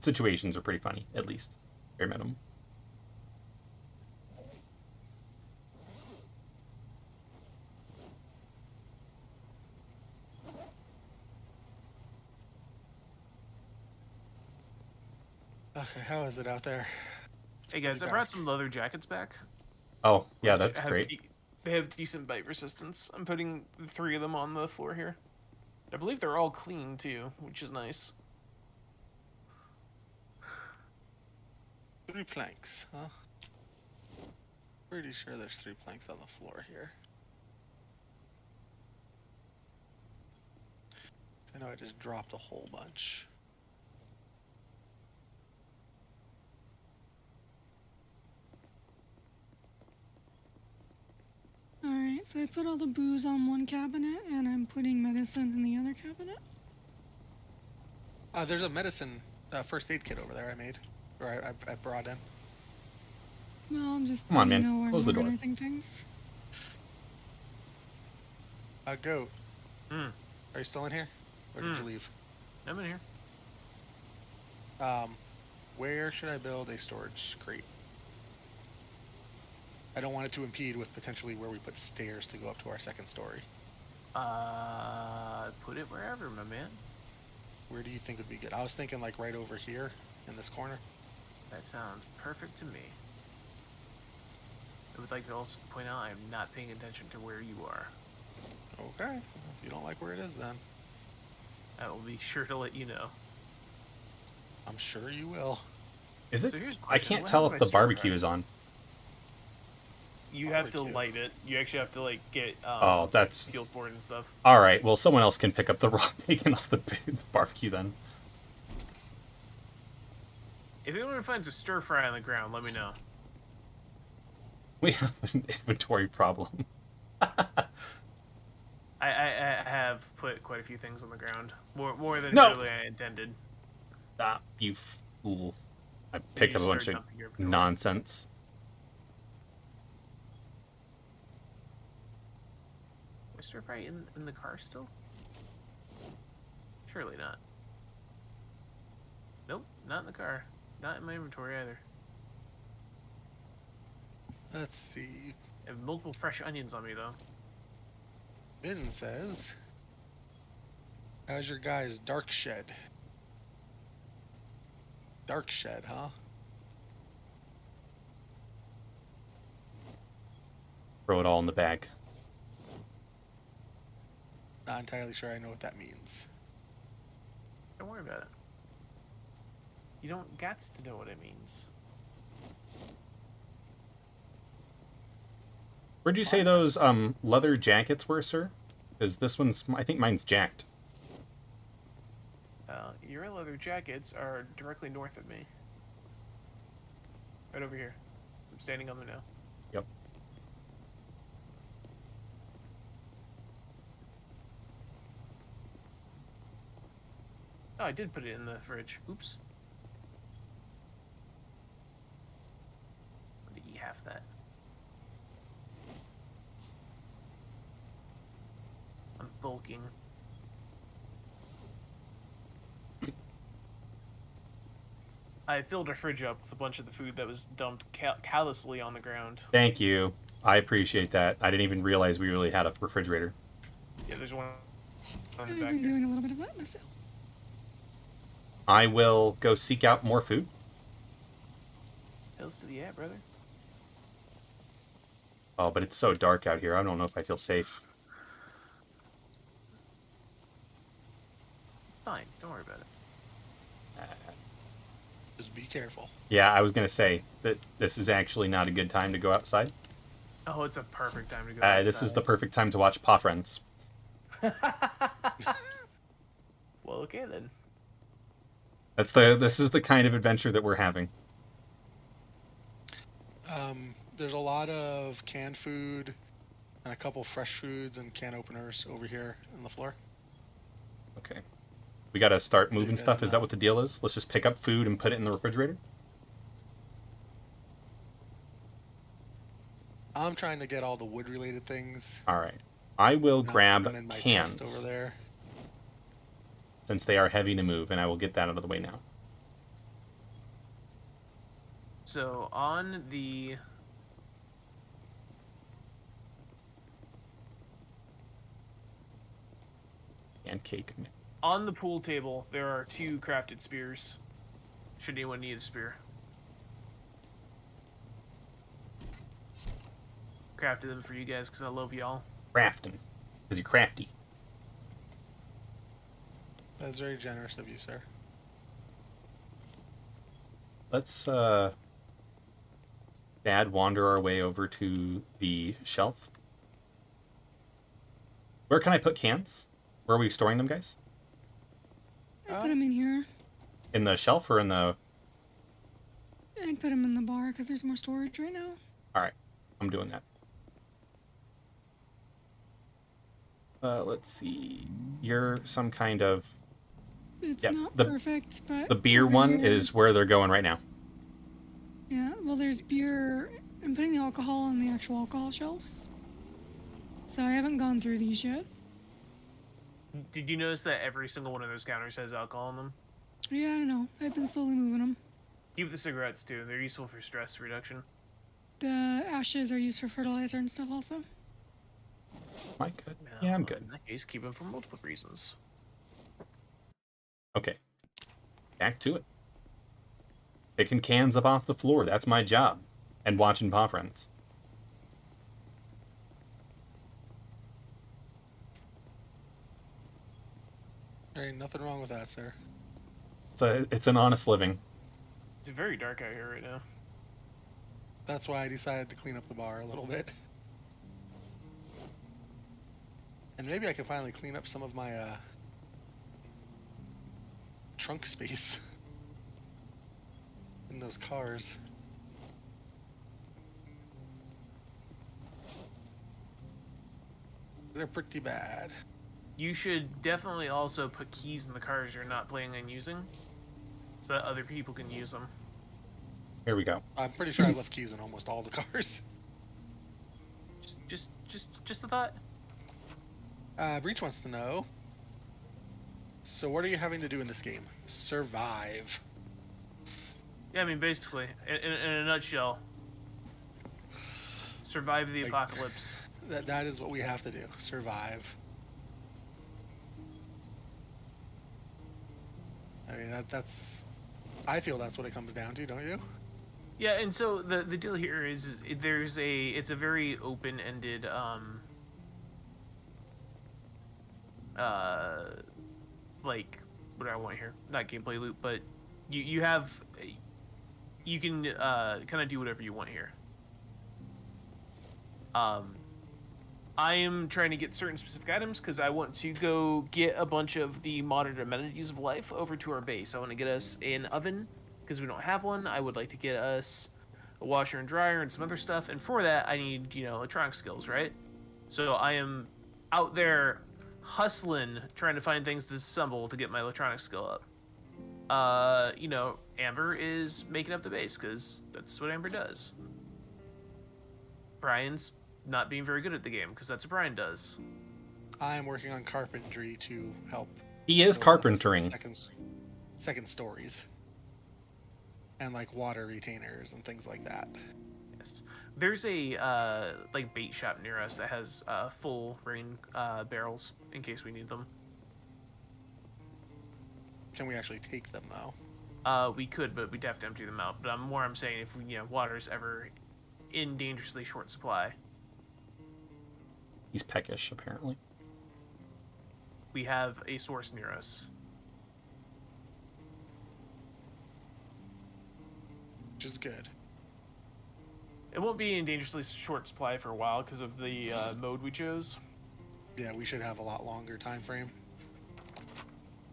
Situations are pretty funny, at least. Bare minimum. Okay, how is it out there? Hey guys, I pretty brought dark. some leather jackets back. Oh, yeah, which that's have great. They have decent bite resistance. I'm putting 3 of them on the floor here. I believe they're all clean too, which is nice. 3 planks, huh? Pretty sure there's 3 planks on the floor here. I know I just dropped a whole bunch. Alright, so I put all the booze on one cabinet and I'm putting medicine in the other cabinet. There's a medicine first aid kit over there I made, or I brought in. Well, I'm just Come on, letting man. you know where Close I'm the door. organizing things. Goat, Hmm. are you still in here? Or did you leave? I'm in here. Where should I build a storage crate? I don't want it to impede with potentially where we put stairs to go up to our second story. Put it wherever, my man. Where do you think would be good? I was thinking like right over here in this corner. That sounds perfect to me. I would like to also point out I am not paying attention to where you are. Okay. If you don't like where it is, then I will be sure to let you know. I'm sure you will. Is it? So here's a I question. can't What tell happened if to the my stir barbecue fry? is on. You have to Barbecue. light it. You actually have to like get Oh, that's fuel for it and stuff. all right. Well, someone else can pick up the raw bacon off the barbecue then. If anyone finds a stir fry on the ground, let me know. We have an inventory problem. I have put quite a few things on the ground. More than No. really I intended. Stop, you fool! I picked up a bunch of nonsense. Is stir fry in the car still? Surely not. Nope, not in the car. Not in my inventory either. Let's see. I have multiple fresh onions on me though. Ben says, how's your guy's dark shed? Dark shed, huh? Throw it all in the bag. Not entirely sure I know what that means. Don't worry about it. You don't gats to know what it means. Where'd you say those leather jackets were, sir? Because this one's, I think mine's jacked. Your leather jackets are directly north of me. Right over here. I'm standing on them now. Yep. Oh, I did put it in the fridge. Oops. I'm gonna eat half that. I'm bulking. I filled our fridge up with a bunch of the food that was dumped callously on the ground. Thank you. I appreciate that. I didn't even realize we really had a refrigerator. Yeah, there's one on I've the back been here. doing a little bit of that myself. I will go seek out more food. Hills to the yeah, brother. Oh, but it's so dark out here. I don't know if I feel safe. Fine, don't worry about it. Just be careful. Yeah, I was going to say that this is actually not a good time to go outside. Oh, it's a perfect time to go outside. This is the perfect time to watch Paw Friends. Well, okay then. This is the kind of adventure that we're having. There's a lot of canned food and a couple fresh foods and can openers over here on the floor. Okay. We got to start moving guys stuff. Is that know. what the deal is? Let's just pick up food and put it in the refrigerator? I'm trying to get all the wood-related things. All right. I will Not grab put 'em in my cans chest over there. since they are heavy to move, and I will get that out of the way now. So on the And cake. on the pool table, there are 2 crafted spears. Should anyone need a spear? Crafted them for you guys because I love y'all. Crafting. Because you're crafty. That's very generous of you, sir. Let's, Dad wander our way over to the shelf. Where can I put cans? Where are we storing them, guys? I put them in here. In the shelf or in the... I put them in the bar because there's more storage right now. All right, I'm doing that. Let's see. You're some kind of... It's Yep, not the- perfect, but... The beer over one here- is where they're going right now. Yeah, well, there's beer. I'm putting the alcohol on the actual alcohol shelves. So I haven't gone through these yet. Did you notice that every single one of those counters has alcohol in them? Yeah, I know. I've been slowly moving them. Keep the cigarettes too. They're useful for stress reduction. The ashes are used for fertilizer and stuff also. Am I good? Yeah, I'm good. In that case, keep them for multiple reasons. Okay. Back to it. Picking cans up off the floor. That's my job. And watching Paw Friends. There ain't nothing wrong with that, sir. It's an honest living. It's very dark out here right now. That's why I decided to clean up the bar a little bit. And maybe I can finally clean up some of my trunk space in those cars. They're pretty bad. You should definitely also put keys in the cars you're not planning on using, so that other people can use them. Here we go. I'm pretty sure I've left keys in almost all the cars. Just a thought. Breach wants to know. So what are you having to do in this game? Survive. Yeah, I mean, basically, in a nutshell, survive the Like- apocalypse. That is what we have to do. Survive. I mean that's I feel that's what it comes down to, don't you? Yeah, and so the deal here is it's a very open-ended like, what do I want here? Not gameplay loop, but you can kind of do whatever you want here. I am trying to get certain specific items because I want to go get a bunch of the modern amenities of life over to our base. I want to get us an oven because we don't have one. I would like to get us a washer and dryer and some other stuff. And for that, I need, electronic skills, right? So I am out there hustling, trying to find things to assemble to get my electronic skill up. Amber is making up the base because that's what Amber does. Brian's not being very good at the game because that's what Brian does. I'm working on carpentry to help. He is build us carpentering. Second stories. And like water retainers and things like that. Yes. There's a bait shop near us that has full rain barrels in case we need them. Can we actually take them though? We could, but we'd have to empty them out. But I'm saying if water's ever in dangerously short supply, He's peckish, apparently. we have a source near us. Which is good. It won't be in dangerously short supply for a while because of the mode we chose. Yeah, we should have a lot longer time frame.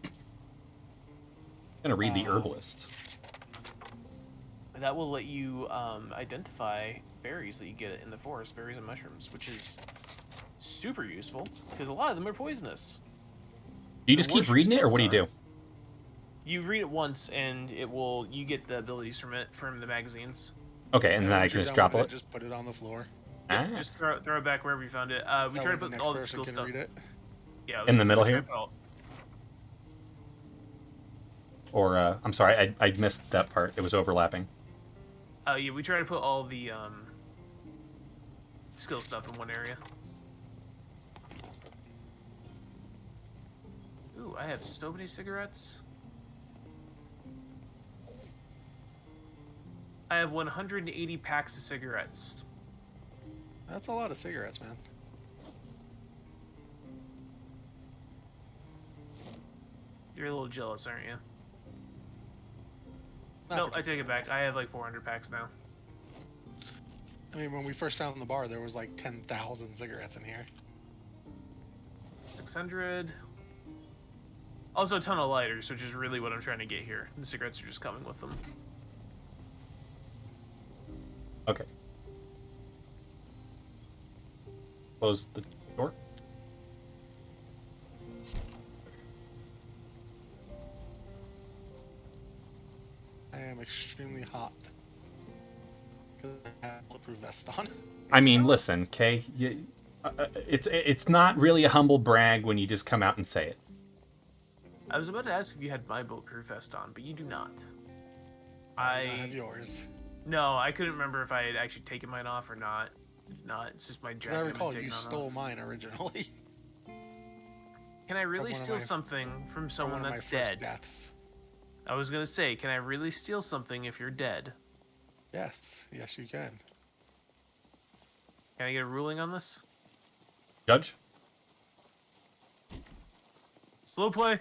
I'm gonna read the herbalist. That will let you identify berries that you get in the forest, berries and mushrooms, which is super useful because a lot of them are poisonous. Do you just keep reading it, or what do you do? You read it once, and you get the abilities from it from the magazines. Okay, and then I Once can you're just done drop with it. Just put it on the floor. Ah. Just throw it back wherever you found it. We That try way to the put next all the person skill can stuff. read it. Yeah, In the middle we try here? to put all- Or, I'm sorry, I missed that part. It was overlapping. Yeah, we try to put all the skill stuff in one area. Ooh, I have so many cigarettes. I have 180 packs of cigarettes. That's a lot of cigarettes, man. You're a little jealous, aren't you? Not No, I take it particularly. back. I have like 400 packs now. I mean, when we first found the bar, there was like 10,000 cigarettes in here. 600. Also a ton of lighters, which is really what I'm trying to get here. The cigarettes are just coming with them. Okay. Close the door. I am extremely hot. Because I have a bulletproof vest on. I mean, listen, okay? It's not really a humble brag when you just come out and say it. I was about to ask if you had my bulletproof vest on, but you do not. I have yours. No, I couldn't remember if I had actually taken mine off or not. Not. It's just my jacket. As I recall, you taken stole off. mine originally. Can I really steal something from someone that's dead? Deaths. I was gonna say, can I really steal something if you're dead? Yes, yes, you can. Can I get a ruling on this? Judge? Slow play.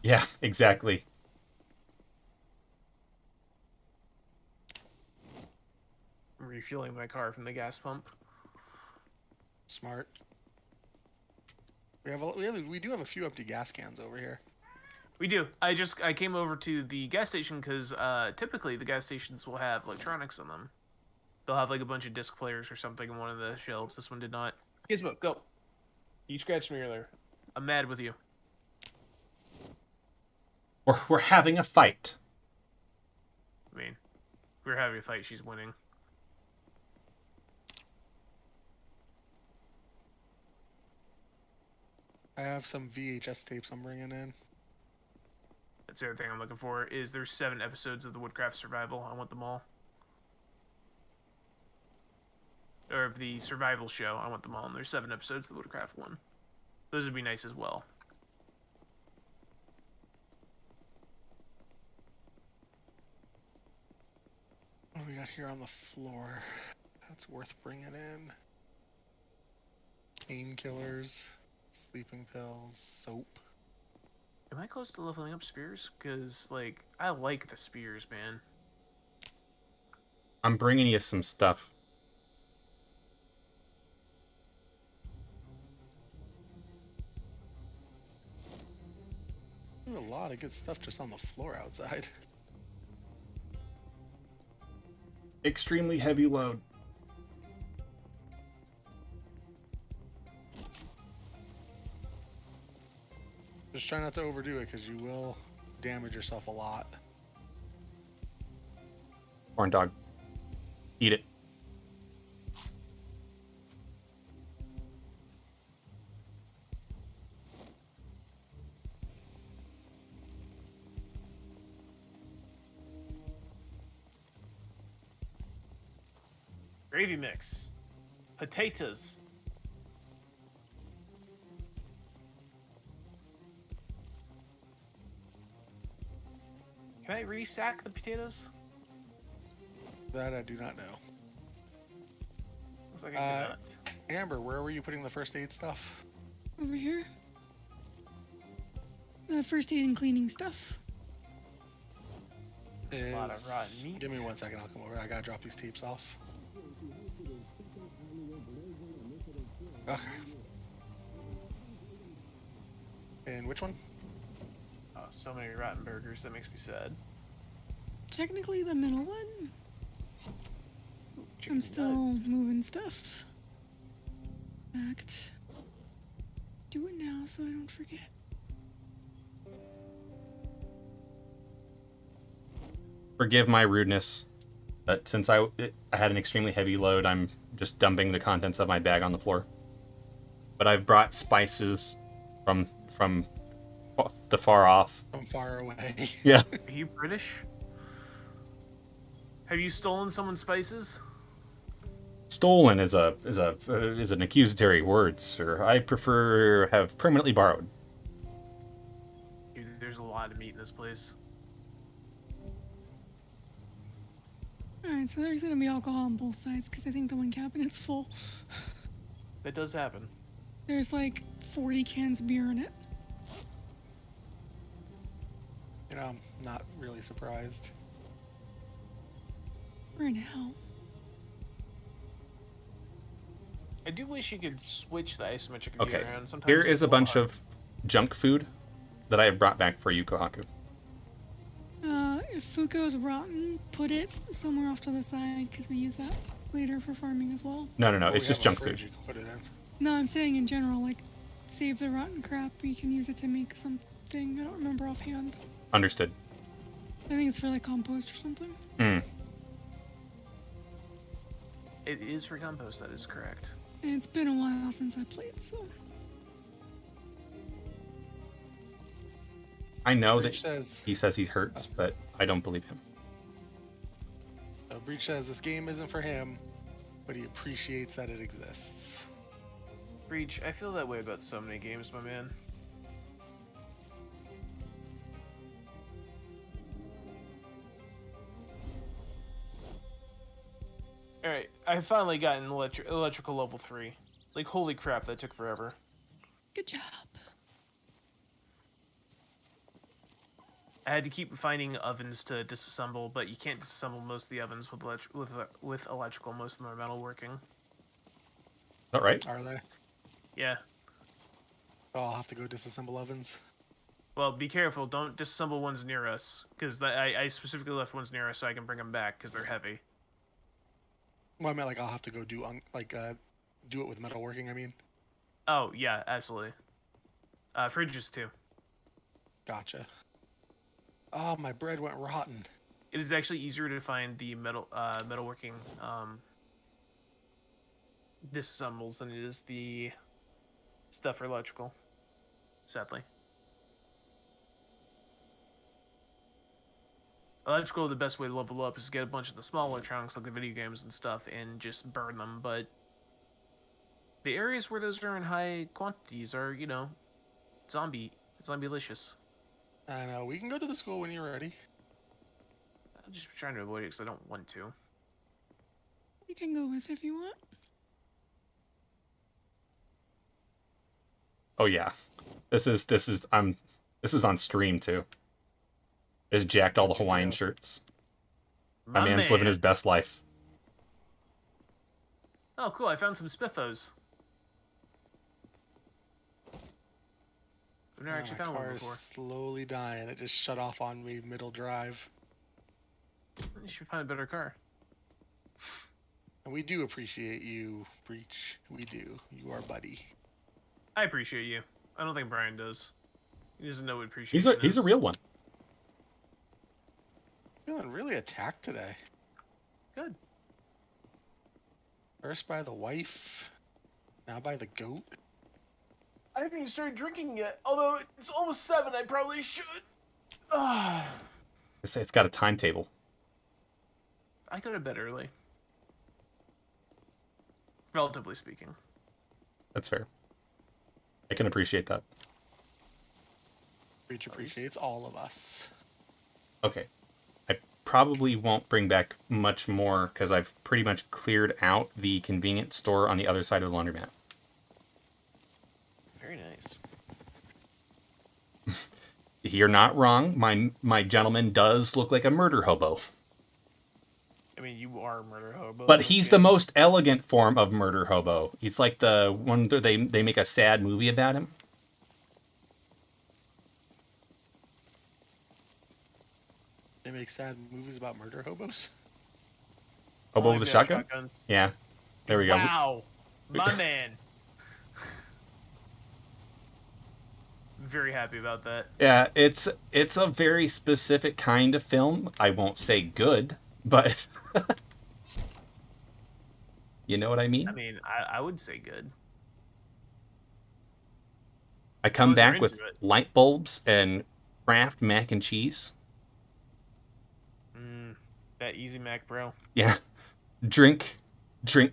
Yeah, exactly. I'm refueling my car from the gas pump. Smart. We do have a few empty gas cans over here. We do. I came over to the gas station because typically the gas stations will have electronics on them. They'll have like a bunch of disc players or something on one of the shelves. This one did not. Gizmo, go. You scratched me earlier. I'm mad with you. We're having a fight. I mean, if we're having a fight, she's winning. I have some VHS tapes I'm bringing in. That's the other thing I'm looking for. Is there's 7 episodes of the Woodcraft Survival. I want them all. Or of the Survival show. I want them all. And there's 7 episodes of the Woodcraft one. Those would be nice as well. What do we got here on the floor? That's worth bringing in. Painkillers, sleeping pills, soap. Am I close to leveling up spears? Because, like, I like the spears, man. I'm bringing you some stuff. There's a lot of good stuff just on the floor outside. Extremely heavy load. Just try not to overdo it because you will damage yourself a lot. Corn dog. Eat it. Gravy mix. Potatoes. Can I resack the potatoes? That I do not know. Looks like I cannot. Amber, where were you putting the first aid stuff? Over here. The first aid and cleaning stuff. A lot of rotten meat. Give me 1 second, I'll come over. I gotta drop these tapes off. Okay. And which one? Oh, so many rotten burgers. That makes me sad. Technically the middle one. Chicken I'm still nuggets. moving stuff. Act. Do it now so I don't forget. Forgive my rudeness, but since I had an extremely heavy load, I'm just dumping the contents of my bag on the floor. But I've brought spices from the far off. From far away. Yeah. Are you British? Have you stolen someone's spices? Stolen is an accusatory word, sir. I prefer have permanently borrowed. Dude, there's a lot of meat in this place. Alright, so there's gonna be alcohol on both sides because I think the one cabinet's full. That does happen. There's like 40 cans of beer in it. You know, I'm not really surprised. For now. I do wish you could switch the isometric view Okay. around. Sometimes Here it's is a little bunch hard. of junk food that I have brought back for you, Kohaku. If food goes rotten, put it somewhere off to the side because we use that later for farming as well. No, Oh, it's we just have a junk fridge food. you can put it in. No, I'm saying in general, like, save the rotten crap. You can use it to make something. I don't remember offhand. Understood. I think it's for like compost or something. Mm. It is for compost, that is correct. And it's been a while since I played, so. I know Breach that says, he says he hurts, but I don't believe him. Breach says this game isn't for him, but he appreciates that it exists. Breach, I feel that way about so many games, my man. Alright, I finally gotten electrical level 3. Like, holy crap, that took forever. Good job. I had to keep finding ovens to disassemble, but you can't disassemble most of the ovens with electrical. Most of them are metalworking. Is that right? Are they? Yeah. Oh, I'll have to go disassemble ovens. Well, be careful. Don't disassemble ones near us, because I specifically left ones near us so I can bring them back, because they're heavy. Well, I meant like I'll have to go do do it with metalworking. I mean, Oh, yeah, absolutely. Fridges, too. gotcha. Oh, my bread went rotten. It is actually easier to find the metalworking disassembles than it is the stuff for electrical, sadly. Electrical, the best way to level up is to get a bunch of the small electronics like the video games and stuff and just burn them, but the areas where those are in high quantities are, you know, zombie-licious. I know. We can go to the school when you're ready. I'm just trying to avoid it because I don't want to. You can go with if you want. Oh yeah. This is on stream too. Just jacked all the Hawaiian shirts. My man's living his best life. Oh, cool. I found some spiffos. I've never actually my found one car is before. slowly dying. It just shut off on me middle drive. You should find a better car. And we do appreciate you, Breach. We do. You are buddy. I appreciate you. I don't think Brian does. He doesn't know what appreciation He's a is. real one. Feeling really attacked today. Good. First by the wife, now by the goat. I haven't even started drinking yet. Although it's almost 7, I probably should. It's got a timetable. I go to bed early. Relatively speaking. That's fair. I can appreciate that. Breach appreciates all of us. Okay. I probably won't bring back much more because I've pretty much cleared out the convenience store on the other side of the laundromat. Very nice. You're not wrong. My gentleman does look like a murder hobo. I mean, you are a murder hobo. But he's the most elegant form of murder hobo. He's like the one that they make a sad movie about him. They make sad movies about murder hobos. Hobo Oh, with a yeah, shotgun? shotgun. Yeah. There we go. Wow. My man. Very happy about that. Yeah, it's a very specific kind of film. I won't say good, but you know what I mean? I mean, I would say good. I come long as you're back with into it. light bulbs and Kraft mac and cheese. That Easy Mac, bro. Yeah. Drink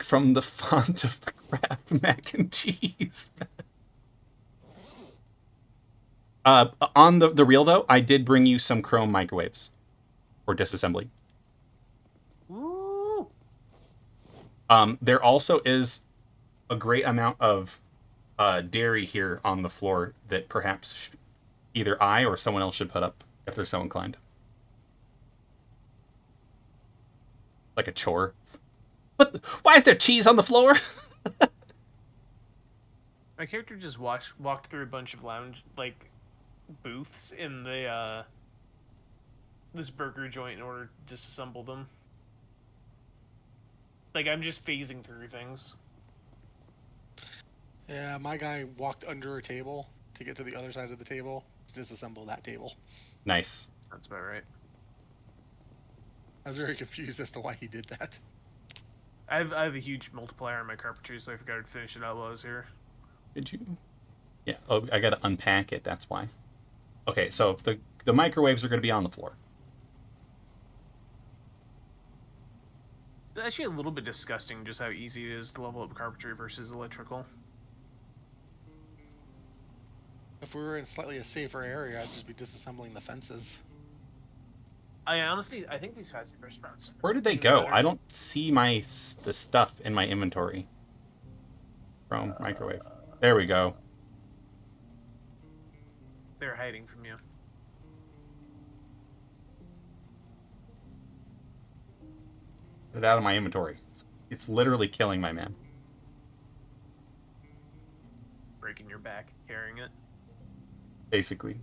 from the font of the Kraft mac and cheese. On the real though, I did bring you some chrome microwaves for disassembly. Woo! There also is a great amount of dairy here on the floor that perhaps either I or someone else should put up if they're so inclined. Like a chore. But why is there cheese on the floor? My character just walked through a bunch of lounge booths in the this burger joint in order to disassemble them. Like I'm just phasing through things. Yeah, my guy walked under a table to get to the other side of the table to disassemble that table. Nice. That's about right. I was very confused as to why he did that. I have a huge multiplier on my carpentry, so I forgot to finish it out while I was here. Did you? Yeah. Oh, I gotta unpack it. That's why. Okay, so the microwaves are gonna be on the floor. It's actually a little bit disgusting just how easy it is to level up carpentry versus electrical. If we were in slightly a safer area, I'd just be disassembling the fences. I think these fast food restaurants. Where did they go? I don't see the stuff in my inventory. From microwave. There we go. They're hiding from you. Get it out of my inventory. It's literally killing my man. Breaking your back, carrying it. Basically.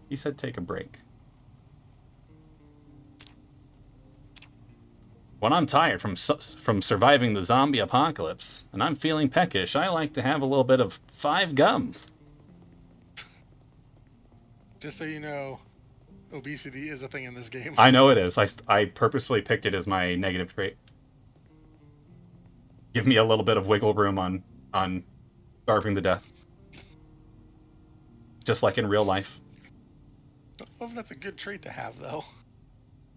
He said take a break. When I'm tired from surviving the zombie apocalypse, and I'm feeling peckish, I like to have a little bit of 5 gum. Just so you know, obesity is a thing in this game. I know it is. I purposefully picked it as my negative trait. Give me a little bit of wiggle room on starving to death. Just like in real life. I don't know if that's a good trait to have, though.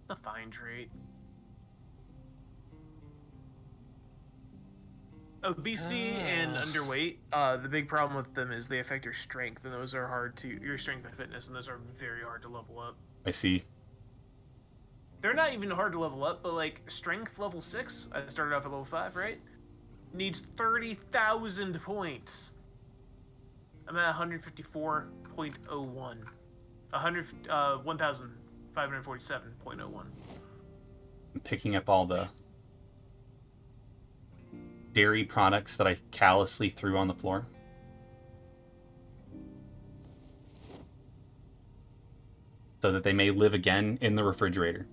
A fine trait. Obesity and underweight, the big problem with them is they affect your strength, and those are your strength and fitness, and those are very hard to level up. I see. They're not even hard to level up, but like strength level 6, I started off at level 5, right? Needs 30,000 points. I'm at 154.01. 1,547.01. I'm picking up all the dairy products that I callously threw on the floor. So that they may live again in the refrigerator.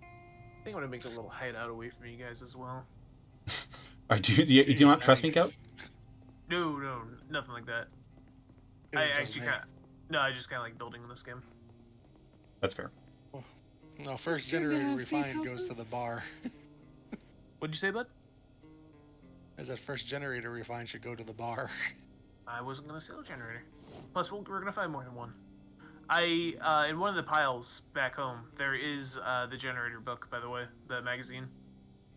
I think I'm gonna make a little hideout away from you guys as well. Do you not trust me, Goat? No, nothing like that. I just kind of like building in this game. That's fair. No, first generator refined goes to the bar. What'd you say, bud? As that first generator refined should go to the bar. I wasn't gonna sell a generator. Plus, we're gonna find more than one. In one of the piles back home, there is the generator book, by the way, the magazine.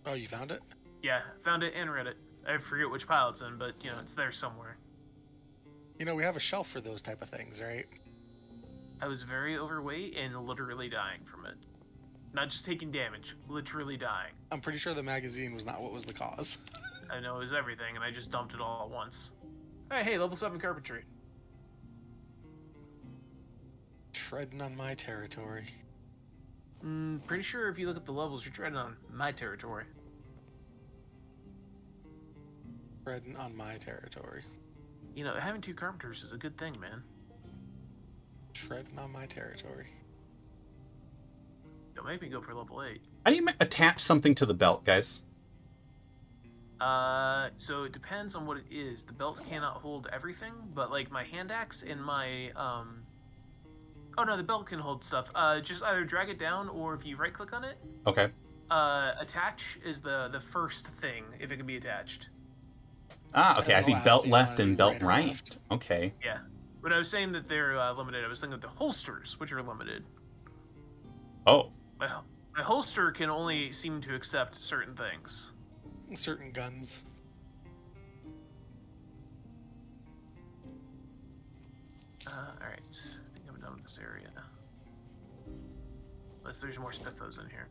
Oh, you found it? Yeah, found it and read it. I forget which pile it's in, but you know, it's there somewhere. You know, we have a shelf for those type of things, right? I was very overweight and literally dying from it. Not just taking damage, literally dying. I'm pretty sure the magazine was not what was the cause. I know it was everything, and I just dumped it all at once. Alright, hey, level 7 carpentry. Treading on my territory. Pretty sure if you look at the levels, you're treading on my territory. Treading on my territory. You know, having 2 carpenters is a good thing, man. Treading on my territory. Don't make me go for level 8. How do you attach something to the belt, guys? So it depends on what it is. The belt cannot hold everything, but like my hand axe and my, oh no, the belt can hold stuff. Just either drag it down, or if you right click on it. Okay. Attach is the first thing, if it can be attached. Ah, okay, I see belt left and belt right. Okay. Yeah. When I was saying that they're limited, I was thinking of the holsters, which are limited. Oh. My holster can only seem to accept certain things. Certain guns. Alright. I think I'm done with this area. Unless there's more spiffos in here.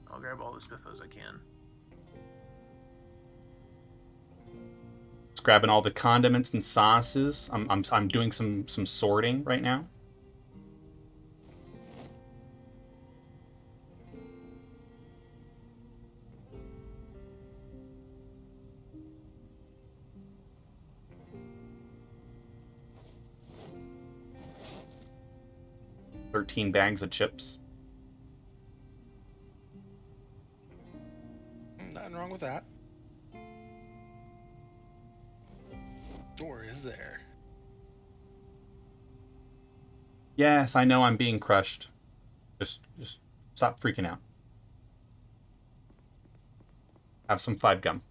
I'll grab all the spiffos I can. Just grabbing all the condiments and sauces. I'm doing some sorting right now. 13 bags of chips. Nothing wrong with that. Or is there? Yes, I know I'm being crushed. Just stop freaking out. Have some 5 gum.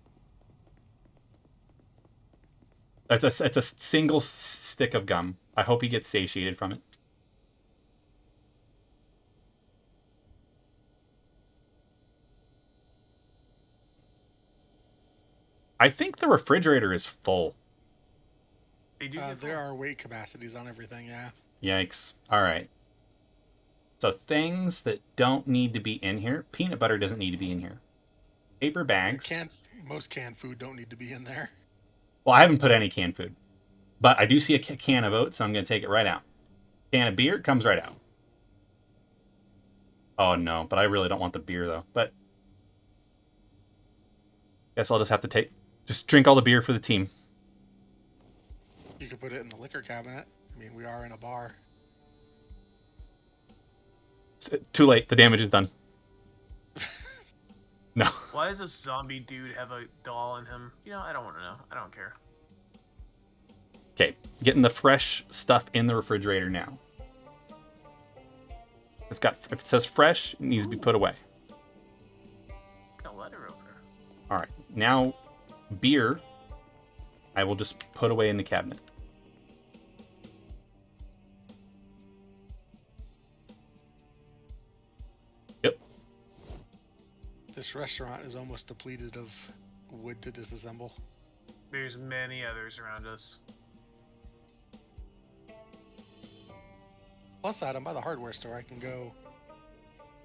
It's a single stick of gum. I hope he gets satiated from it. I think the refrigerator is full. They do. There are weight capacities on everything, yeah. Yikes. All right. So things that don't need to be in here. Peanut butter doesn't need to be in here. Paper bags. Most canned food don't need to be in there. Well, I haven't put any canned food. But I do see a can of oats, so I'm going to take it right out. Can of beer comes right out. Oh, no. But I really don't want the beer, though. But guess I'll just have to just drink all the beer for the team. You could put it in the liquor cabinet. I mean, we are in a bar. It's too late. The damage is done. No. Why does a zombie dude have a doll in him? You know, I don't want to know. I don't care. Okay, getting the fresh stuff in the refrigerator now. If it says fresh, it needs to be put away. Got a letter opener. All right, now beer, I will just put away in the cabinet. Yep. This restaurant is almost depleted of wood to disassemble. There's many others around us. Plus side, I'm by the hardware store. I can go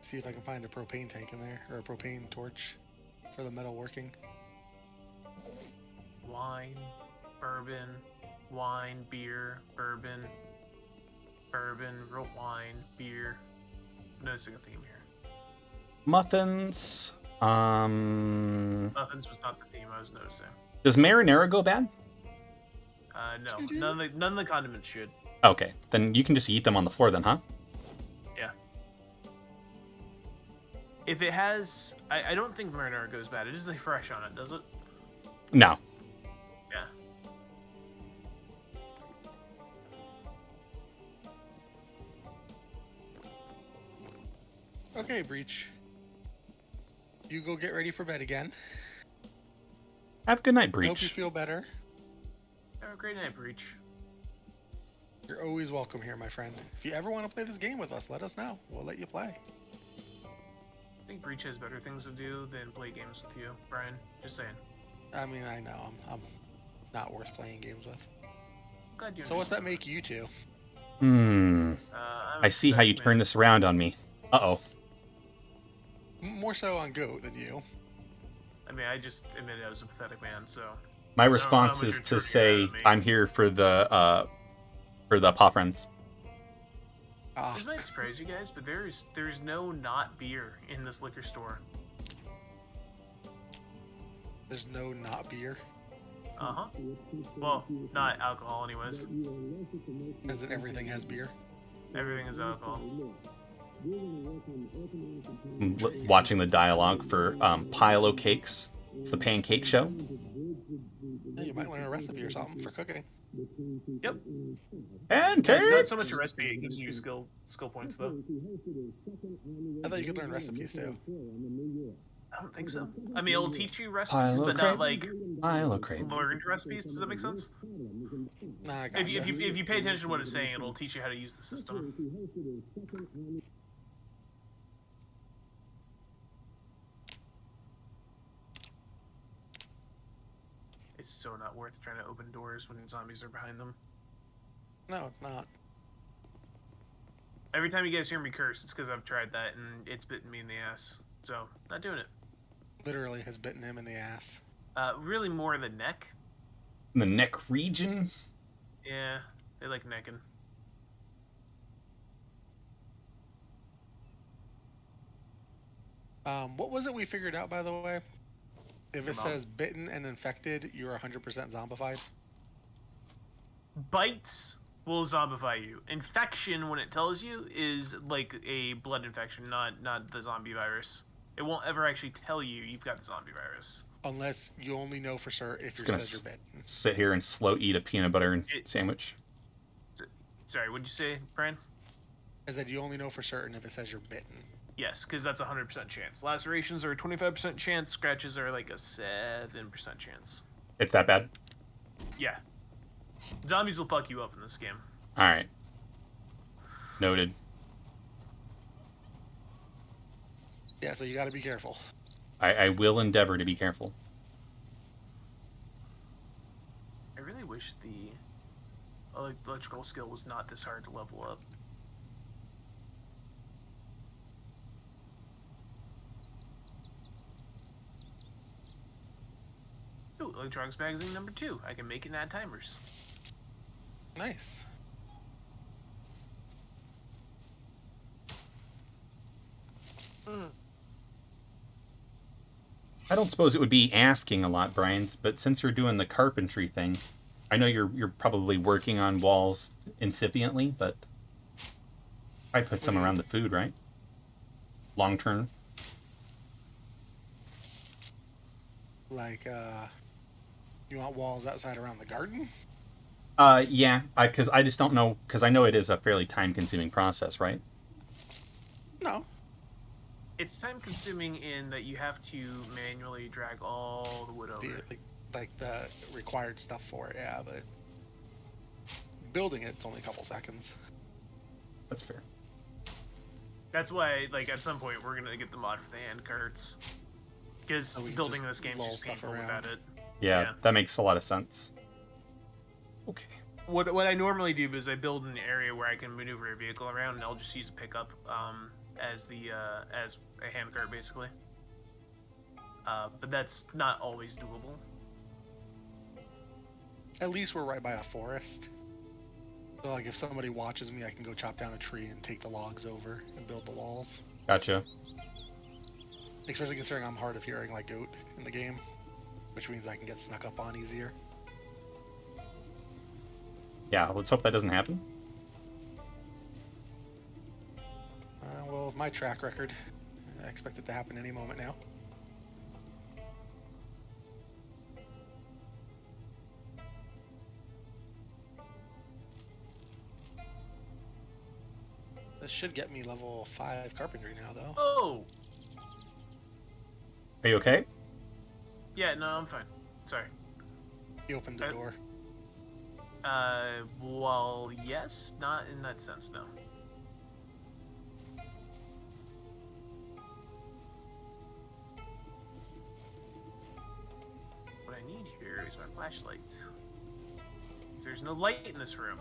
see if I can find a propane tank in there, or a propane torch for the metal working. Wine, bourbon, wine, beer, bourbon, wine, beer. I'm noticing a theme here. Muffins. Muffins was not the theme I was noticing. Does marinara go bad? No. None of the condiments should. Okay, then you can just eat them on the floor then, huh? Yeah. If it has... I don't think marinara goes bad. It is like fresh on it, does it? No. Yeah. Okay, Breach. You go get ready for bed again. Have a good night, I hope you Breach. feel better. Have a great night, Breach. You're always welcome here, my friend. If you ever want to play this game with us, let us know. We'll let you play. I think Breach has better things to do than play games with you, Brian. Just saying. I mean, I know. I'm not worth playing games with. Glad you So what's that understand. make you two? I'm I see how you pathetic, turn man. this around on me. Uh-oh. More so on Goat than you. I mean, I just admitted I was a pathetic man, so... My know how response much is you're to turning say around on me. I'm here for the paw friends. Ah, This might surprise you guys, but there's no not beer in this liquor store. there's no not beer. Uh-huh. Well, not alcohol anyways. As in everything has beer. Everything is alcohol. I'm watching the dialogue for Pilo Cakes. It's the pancake show. Yeah, you might learn a recipe or something for cooking. Yep. Pancakes! It's not so much a recipe, it gives you skill points, though. I thought you could learn recipes too. I don't think so. I mean, it'll teach you recipes, Pilo but crepe. not, like, Pilo crepe. learned recipes. Does that make sense? Nah, I gotcha. If you pay attention to what it's saying, it'll teach you how to use the system. It's so not worth trying to open doors when zombies are behind them. No, it's not. Every time you guys hear me curse, it's because I've tried that and it's bitten me in the ass. So, not doing it. Literally has bitten him in the ass. Really more in the neck. In the neck region. Yeah, they like necking. What was it we figured out, by the way? If it Come on. says bitten and infected, you're 100% zombified. Bites will zombify you. Infection, when it tells you, is like a blood infection, not the zombie virus. It won't ever actually tell you you've got the zombie virus. Unless you only know for sure if It's your gonna says you're bitten. sit here and slow eat a peanut butter and sandwich. Sorry, what'd you say, Brian? I said you only know for certain if it says you're bitten. Yes, because that's a 100% chance. Lacerations are a 25% chance. Scratches are like a 7% chance. It's that bad? Yeah. Zombies will fuck you up in this game. Alright. Noted. Yeah, so you gotta be careful. I will endeavor to be careful. I really wish the electrical skill was not this hard to level up. Ooh, electronics magazine number 2. I can make it and add timers. Nice. I don't suppose it would be asking a lot, Brian, but since you're doing the carpentry thing, I know you're probably working on walls incipiently, but I put some around the food, right? Long term. Like, you want walls outside around the garden? Yeah, because I just don't know, because I know it is a fairly time-consuming process, right? No. It's time consuming in that you have to manually drag all the wood over. Like the required stuff for it, yeah, but building it's only a couple seconds. That's fair. That's why, like, at some point we're gonna get the mod for the hand carts. Because So we can building just this game lull is stuff painful around. without it. Yeah, that makes a lot of sense. Okay. What I normally do is I build an area where I can maneuver a vehicle around, and I'll just use a pickup as a hand cart, basically. But that's not always doable. At least we're right by a forest. So, like, if somebody watches me, I can go chop down a tree and take the logs over and build the walls. Gotcha. Especially considering I'm hard of hearing like goat in the game, which means I can get snuck up on easier. Yeah, let's hope that doesn't happen. Well, with my track record, I expect it to happen any moment now. This should get me level 5 carpentry now, though. Oh! Are you okay? Yeah, no, I'm fine. Sorry. He opened the door. Well, yes, not in that sense, no. What I need here is my flashlight. There's no light in this room.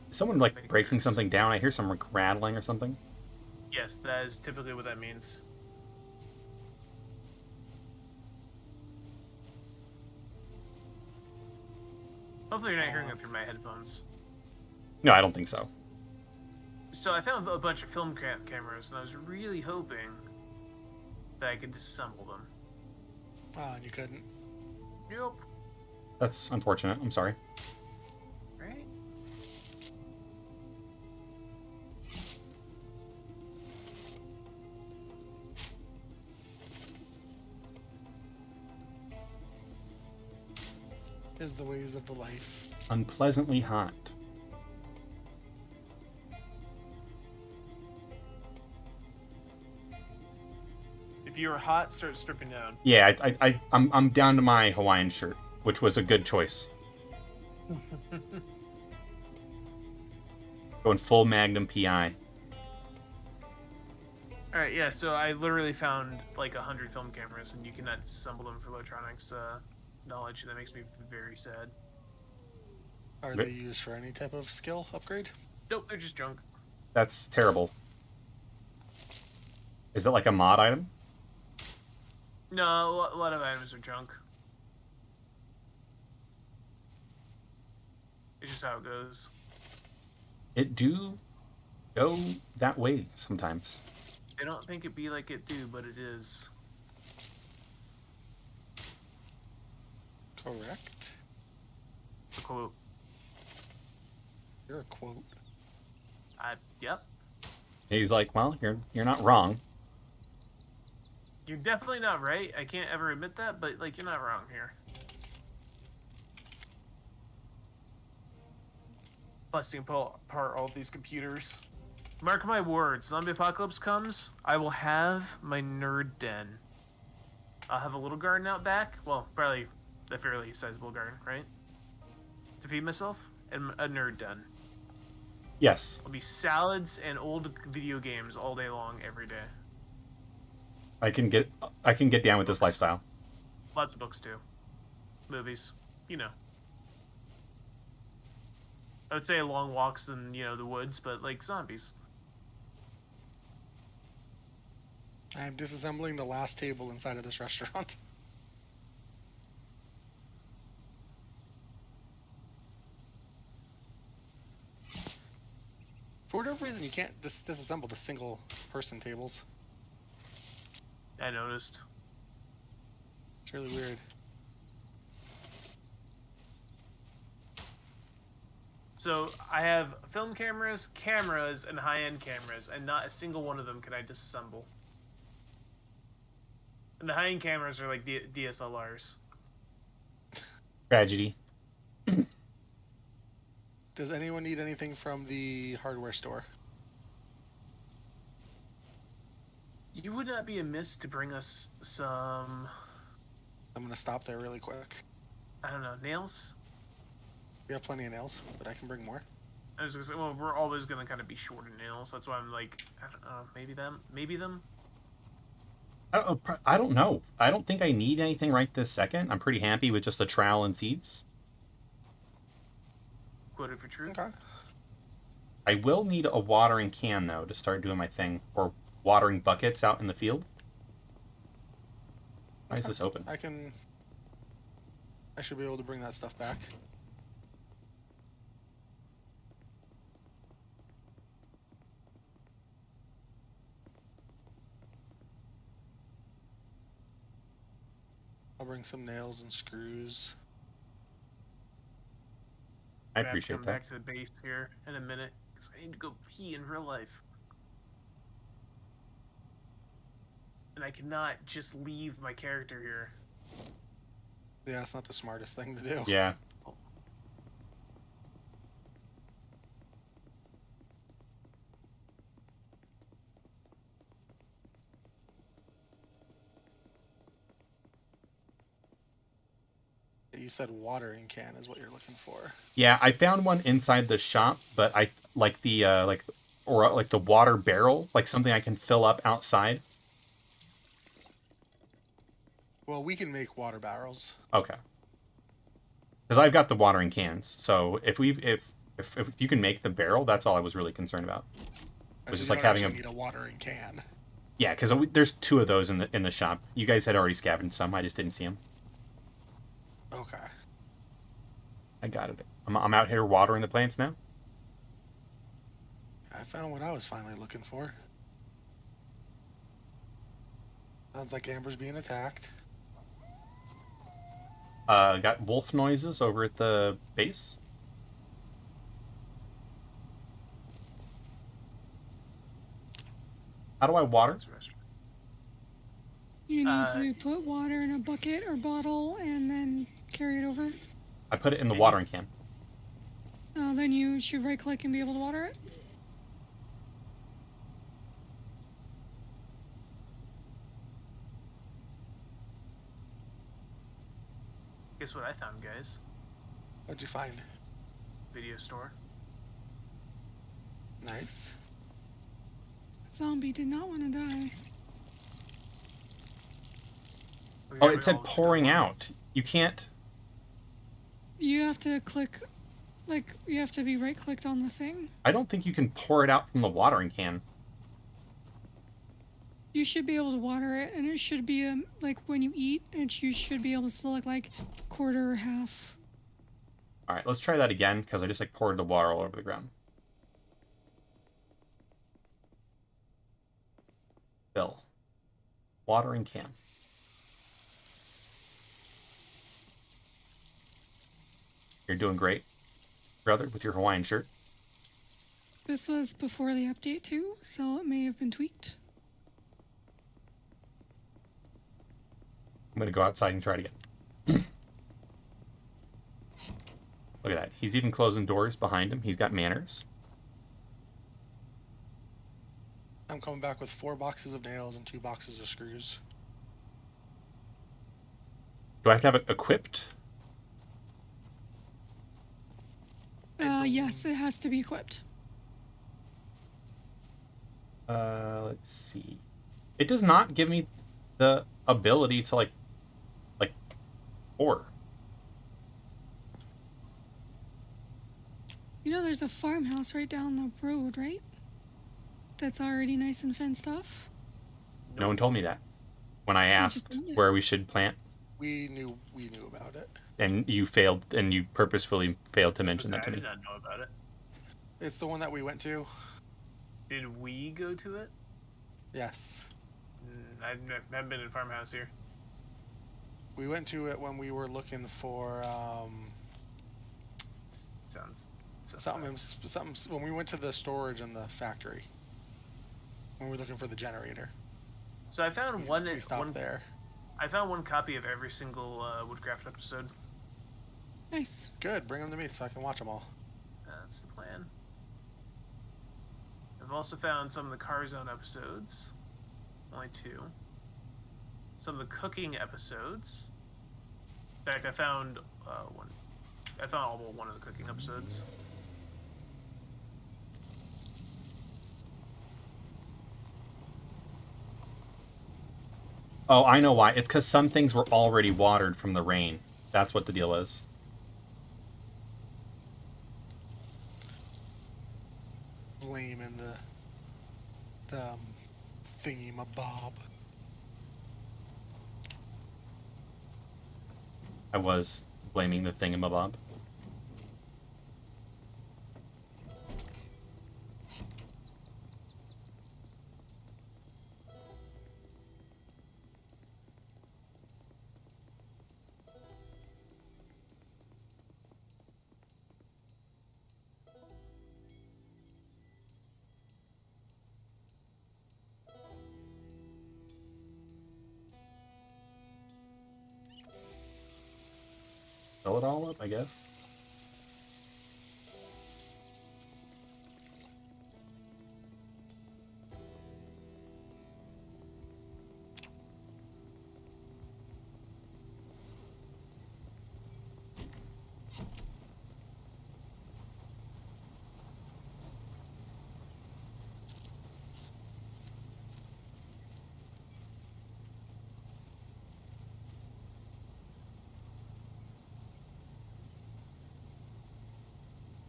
Is someone, like, breaking something down? I hear some rattling or something. Yes, that is typically what that means. Hopefully you're not hearing it through my headphones. No, I don't think so. So I found a bunch of film cameras, and I was really hoping that I could disassemble them. Oh, and you couldn't. Nope. That's unfortunate. I'm sorry. Right? Is the ways of the life. Unpleasantly hot. If you're hot, start stripping down. Yeah, I'm down to my Hawaiian shirt, which was a good choice. Going full Magnum PI. Alright, yeah, so I literally found like 100 film cameras, and you cannot disassemble them for electronics knowledge. That makes me very sad. Are they used for any type of skill upgrade? Nope, they're just junk. That's terrible. Is that like a mod item? No, a lot of items are junk. It's just how it goes. It do go that way sometimes. I don't think it be like it do, but it is. Correct. The quote. You're a quote. Yep. He's like, well, you're not wrong. You're definitely not right. I can't ever admit that, but like you're not wrong here. Busting apart all these computers. Mark my words, zombie apocalypse comes, I will have my nerd den. I'll have a little garden out back. Well, probably a fairly sizable garden, right? To feed myself, and a nerd den. Yes. It'll be salads and old video games all day long, every day. I can get down with this lifestyle. Lots of books too. Movies. You know. I would say long walks in, the woods, but like zombies. I am disassembling the last table inside of this restaurant. For whatever reason, you can't disassemble the single person tables. I noticed. It's really weird. So I have film cameras, and high-end cameras, and not a single one of them can I disassemble. And the high-end cameras are like DSLRs. Tragedy. Does anyone need anything from the hardware store? You would not be amiss to bring us some, I'm going to stop there really quick. I don't know, nails? We have plenty of nails, but I can bring more. I was gonna say, well, we're always gonna kind of be short of nails. That's why I'm like, I don't know, maybe them. I don't know. I don't think I need anything right this second. I'm pretty happy with just the trowel and seeds. Quoted for truth. Okay. I will need a watering can, though, to start doing my thing. Or watering buckets out in the field. Why is this open? I should be able to bring that stuff back. I'll bring some nails and screws. I I'm gonna have to appreciate come that. back to the base here in a minute because I need to go pee in real life, and I cannot just leave my character here. Yeah, it's not the smartest thing to do. Yeah. You said watering can is what you're looking for. Yeah, I found one inside the shop, but I like the like the water barrel, like something I can fill up outside. Well, we can make water barrels. Okay. Because I've got the watering cans, so if you can make the barrel, that's all I was really concerned about. It was just like having need a watering can. Yeah, because there's 2 of those in the shop. You guys had already scavenged some. I just didn't see them. Okay. I got it. I'm out here watering the plants now. I found what I was finally looking for. Sounds like Amber's being attacked. Got wolf noises over at the base. How do I water? You need to put water in a bucket or bottle and then carry it over. I put it in the watering can. Then you should right click and be able to water it. Guess what I found, guys? What'd you find? Video store. Nice. Zombie did not want to die. Oh, it said pouring out. You can't. You have to click, like, you have to be right clicked on the thing. I don't think you can pour it out from the watering can. You should be able to water it, and it should be, like, when you eat, you should be able to select, like, quarter or half. Alright, let's try that again, because I just, like, poured the water all over the ground. Fill. Watering can. You're doing great, brother, with your Hawaiian shirt. This was before the update too, so it may have been tweaked. I'm going to go outside and try it again. Look at that. He's even closing doors behind him. He's got manners. I'm coming back with 4 boxes of nails and 2 boxes of screws. Do I have to have it equipped? Yes, it has to be equipped. Let's see. It does not give me the ability to, like, ore. You know, there's a farmhouse right down the road, right? That's already nice and fenced off. No one told me that when I asked just- where we should plant, We knew about it. and you purposefully failed to mention that I to me. did not know about it. It's the one that we went to. Did we go to it? Yes. I haven't been in farmhouse here. We went to it when we were looking for Sounds something when we went to the storage in the factory. When we were looking for the generator. So I found one. We stopped there. I found one copy of every single Woodcraft episode. Nice. Good. Bring them to me so I can watch them all. That's the plan. I've also found some of the Car Zone episodes. Only 2. Some of the cooking episodes. In fact, I found one. I found all but one of the cooking episodes. Oh, I know why. It's because some things were already watered from the rain. That's what the deal is. Blaming the thingy-mabob. I was blaming the thingamabob. Fill it all up, I guess.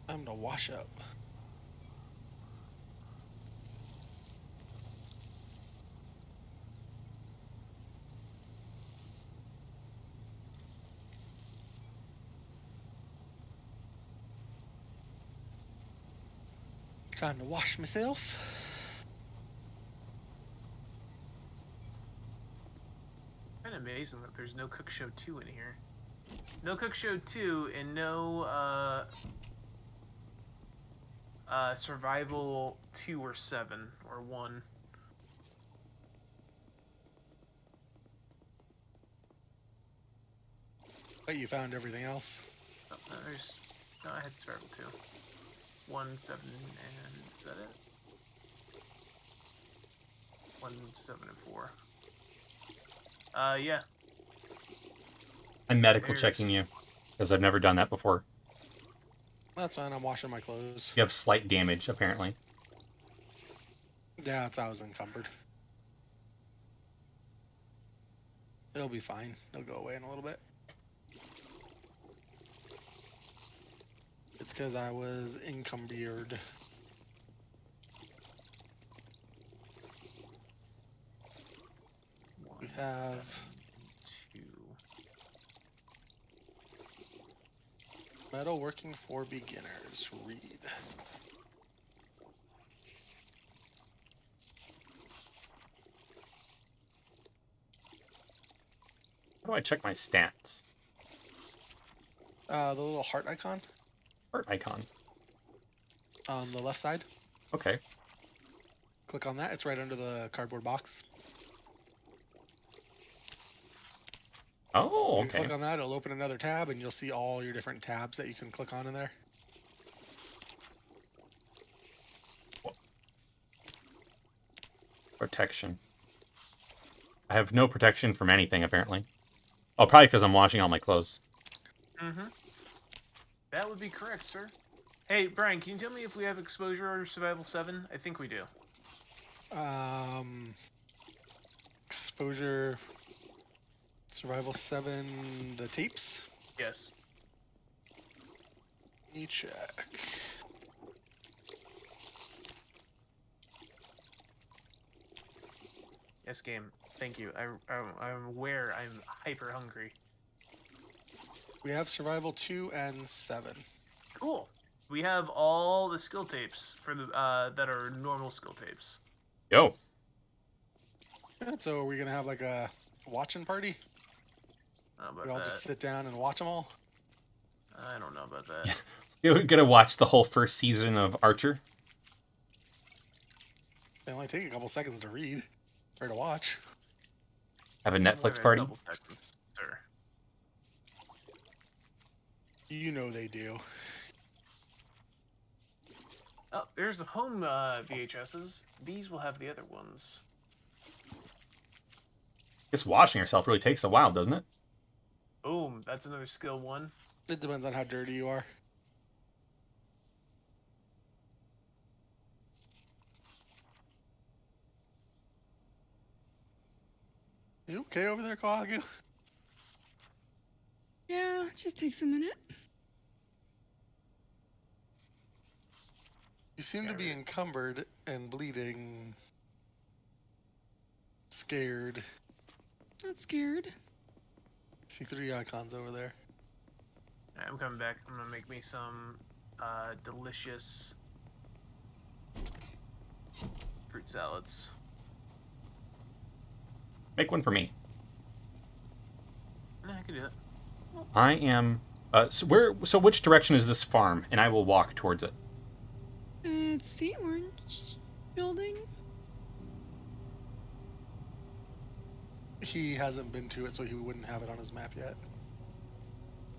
I'm gonna wash up. Time to wash myself. Kind of amazing that there's no Cook Show 2 in here. No Cook Show 2 and no Survival 2 or 7 or 1. But you found everything else. Oh, no, I had Survival 2. 1, 7, and is that it? 1, 7, and 4. Yeah. I'm medical checking you, because I've never done that before. That's fine. I'm washing my clothes. You have slight damage, apparently. Yeah, I was encumbered. It'll be fine. It'll go away in a little bit. It's because I was encumbered. We have 2. metalworking for beginners. Read. How do I check my stats? The little heart icon Heart icon. on the left side. Okay. Click on that. It's right under the cardboard box. Oh, If you okay. click on that, it'll open another tab, and you'll see all your different tabs that you can click on in there. Protection. I have no protection from anything, apparently. Oh, probably because I'm washing all my clothes. Mm-hmm. That would be correct, sir. Hey, Brian, can you tell me if we have exposure or survival 7? I think we do. Exposure, survival 7, the tapes. Yes. Let me check. Yes, game. Thank you. I'm aware I'm hyper hungry. We have survival 2 and 7. Cool. We have all the skill tapes for the that are normal skill tapes. Yo. Yeah, so are we gonna have like a watching party? How about We all that? just sit down and watch them all. I don't know about that. You're gonna watch the whole first season of Archer? They only take a couple seconds to read or to watch. Have a Only Netflix a party? couple seconds, sir. You know they do. Oh, there's the home VHSs. These will have the other ones. Guess washing yourself really takes a while, doesn't it? Boom. That's another skill 1. It depends on how dirty you are. You okay over there, Kawagu? Yeah, it just takes a minute. You seem to be encumbered and bleeding. Scared. Not scared. See 3 icons over there. Alright, I'm coming back. I'm gonna make me some delicious fruit salads. Make one for me. Yeah, I can do that. I am. So which direction is this farm? And I will walk towards it. It's the orange building. He hasn't been to it, so he wouldn't have it on his map yet.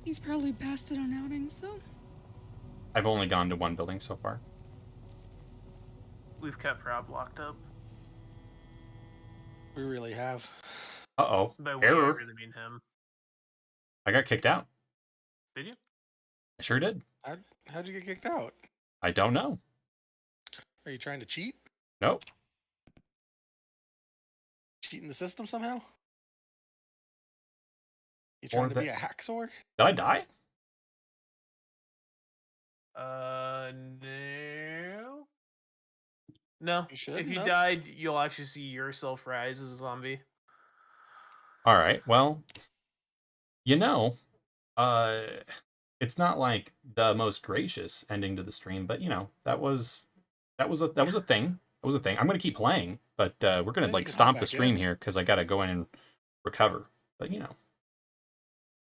He's probably passed it on outings, though. I've only gone to one building so far. We've kept Rob locked up. We really have. Uh-oh. By we, I Error. really mean him. I got kicked out. Did you? I sure did. How'd you get kicked out? I don't know. Are you trying to cheat? Nope. Cheating the system somehow? You trying to be a hacksaw? Did I die? No. No. You should If you have. died, you'll actually see yourself rise as a zombie. All right. Well, you know, it's not like the most gracious ending to the stream, but you know, that was a thing. It was a thing. I'm gonna keep playing, but we're gonna Yeah, like you can hop stomp the back stream in. here because I gotta go in and recover. But you know,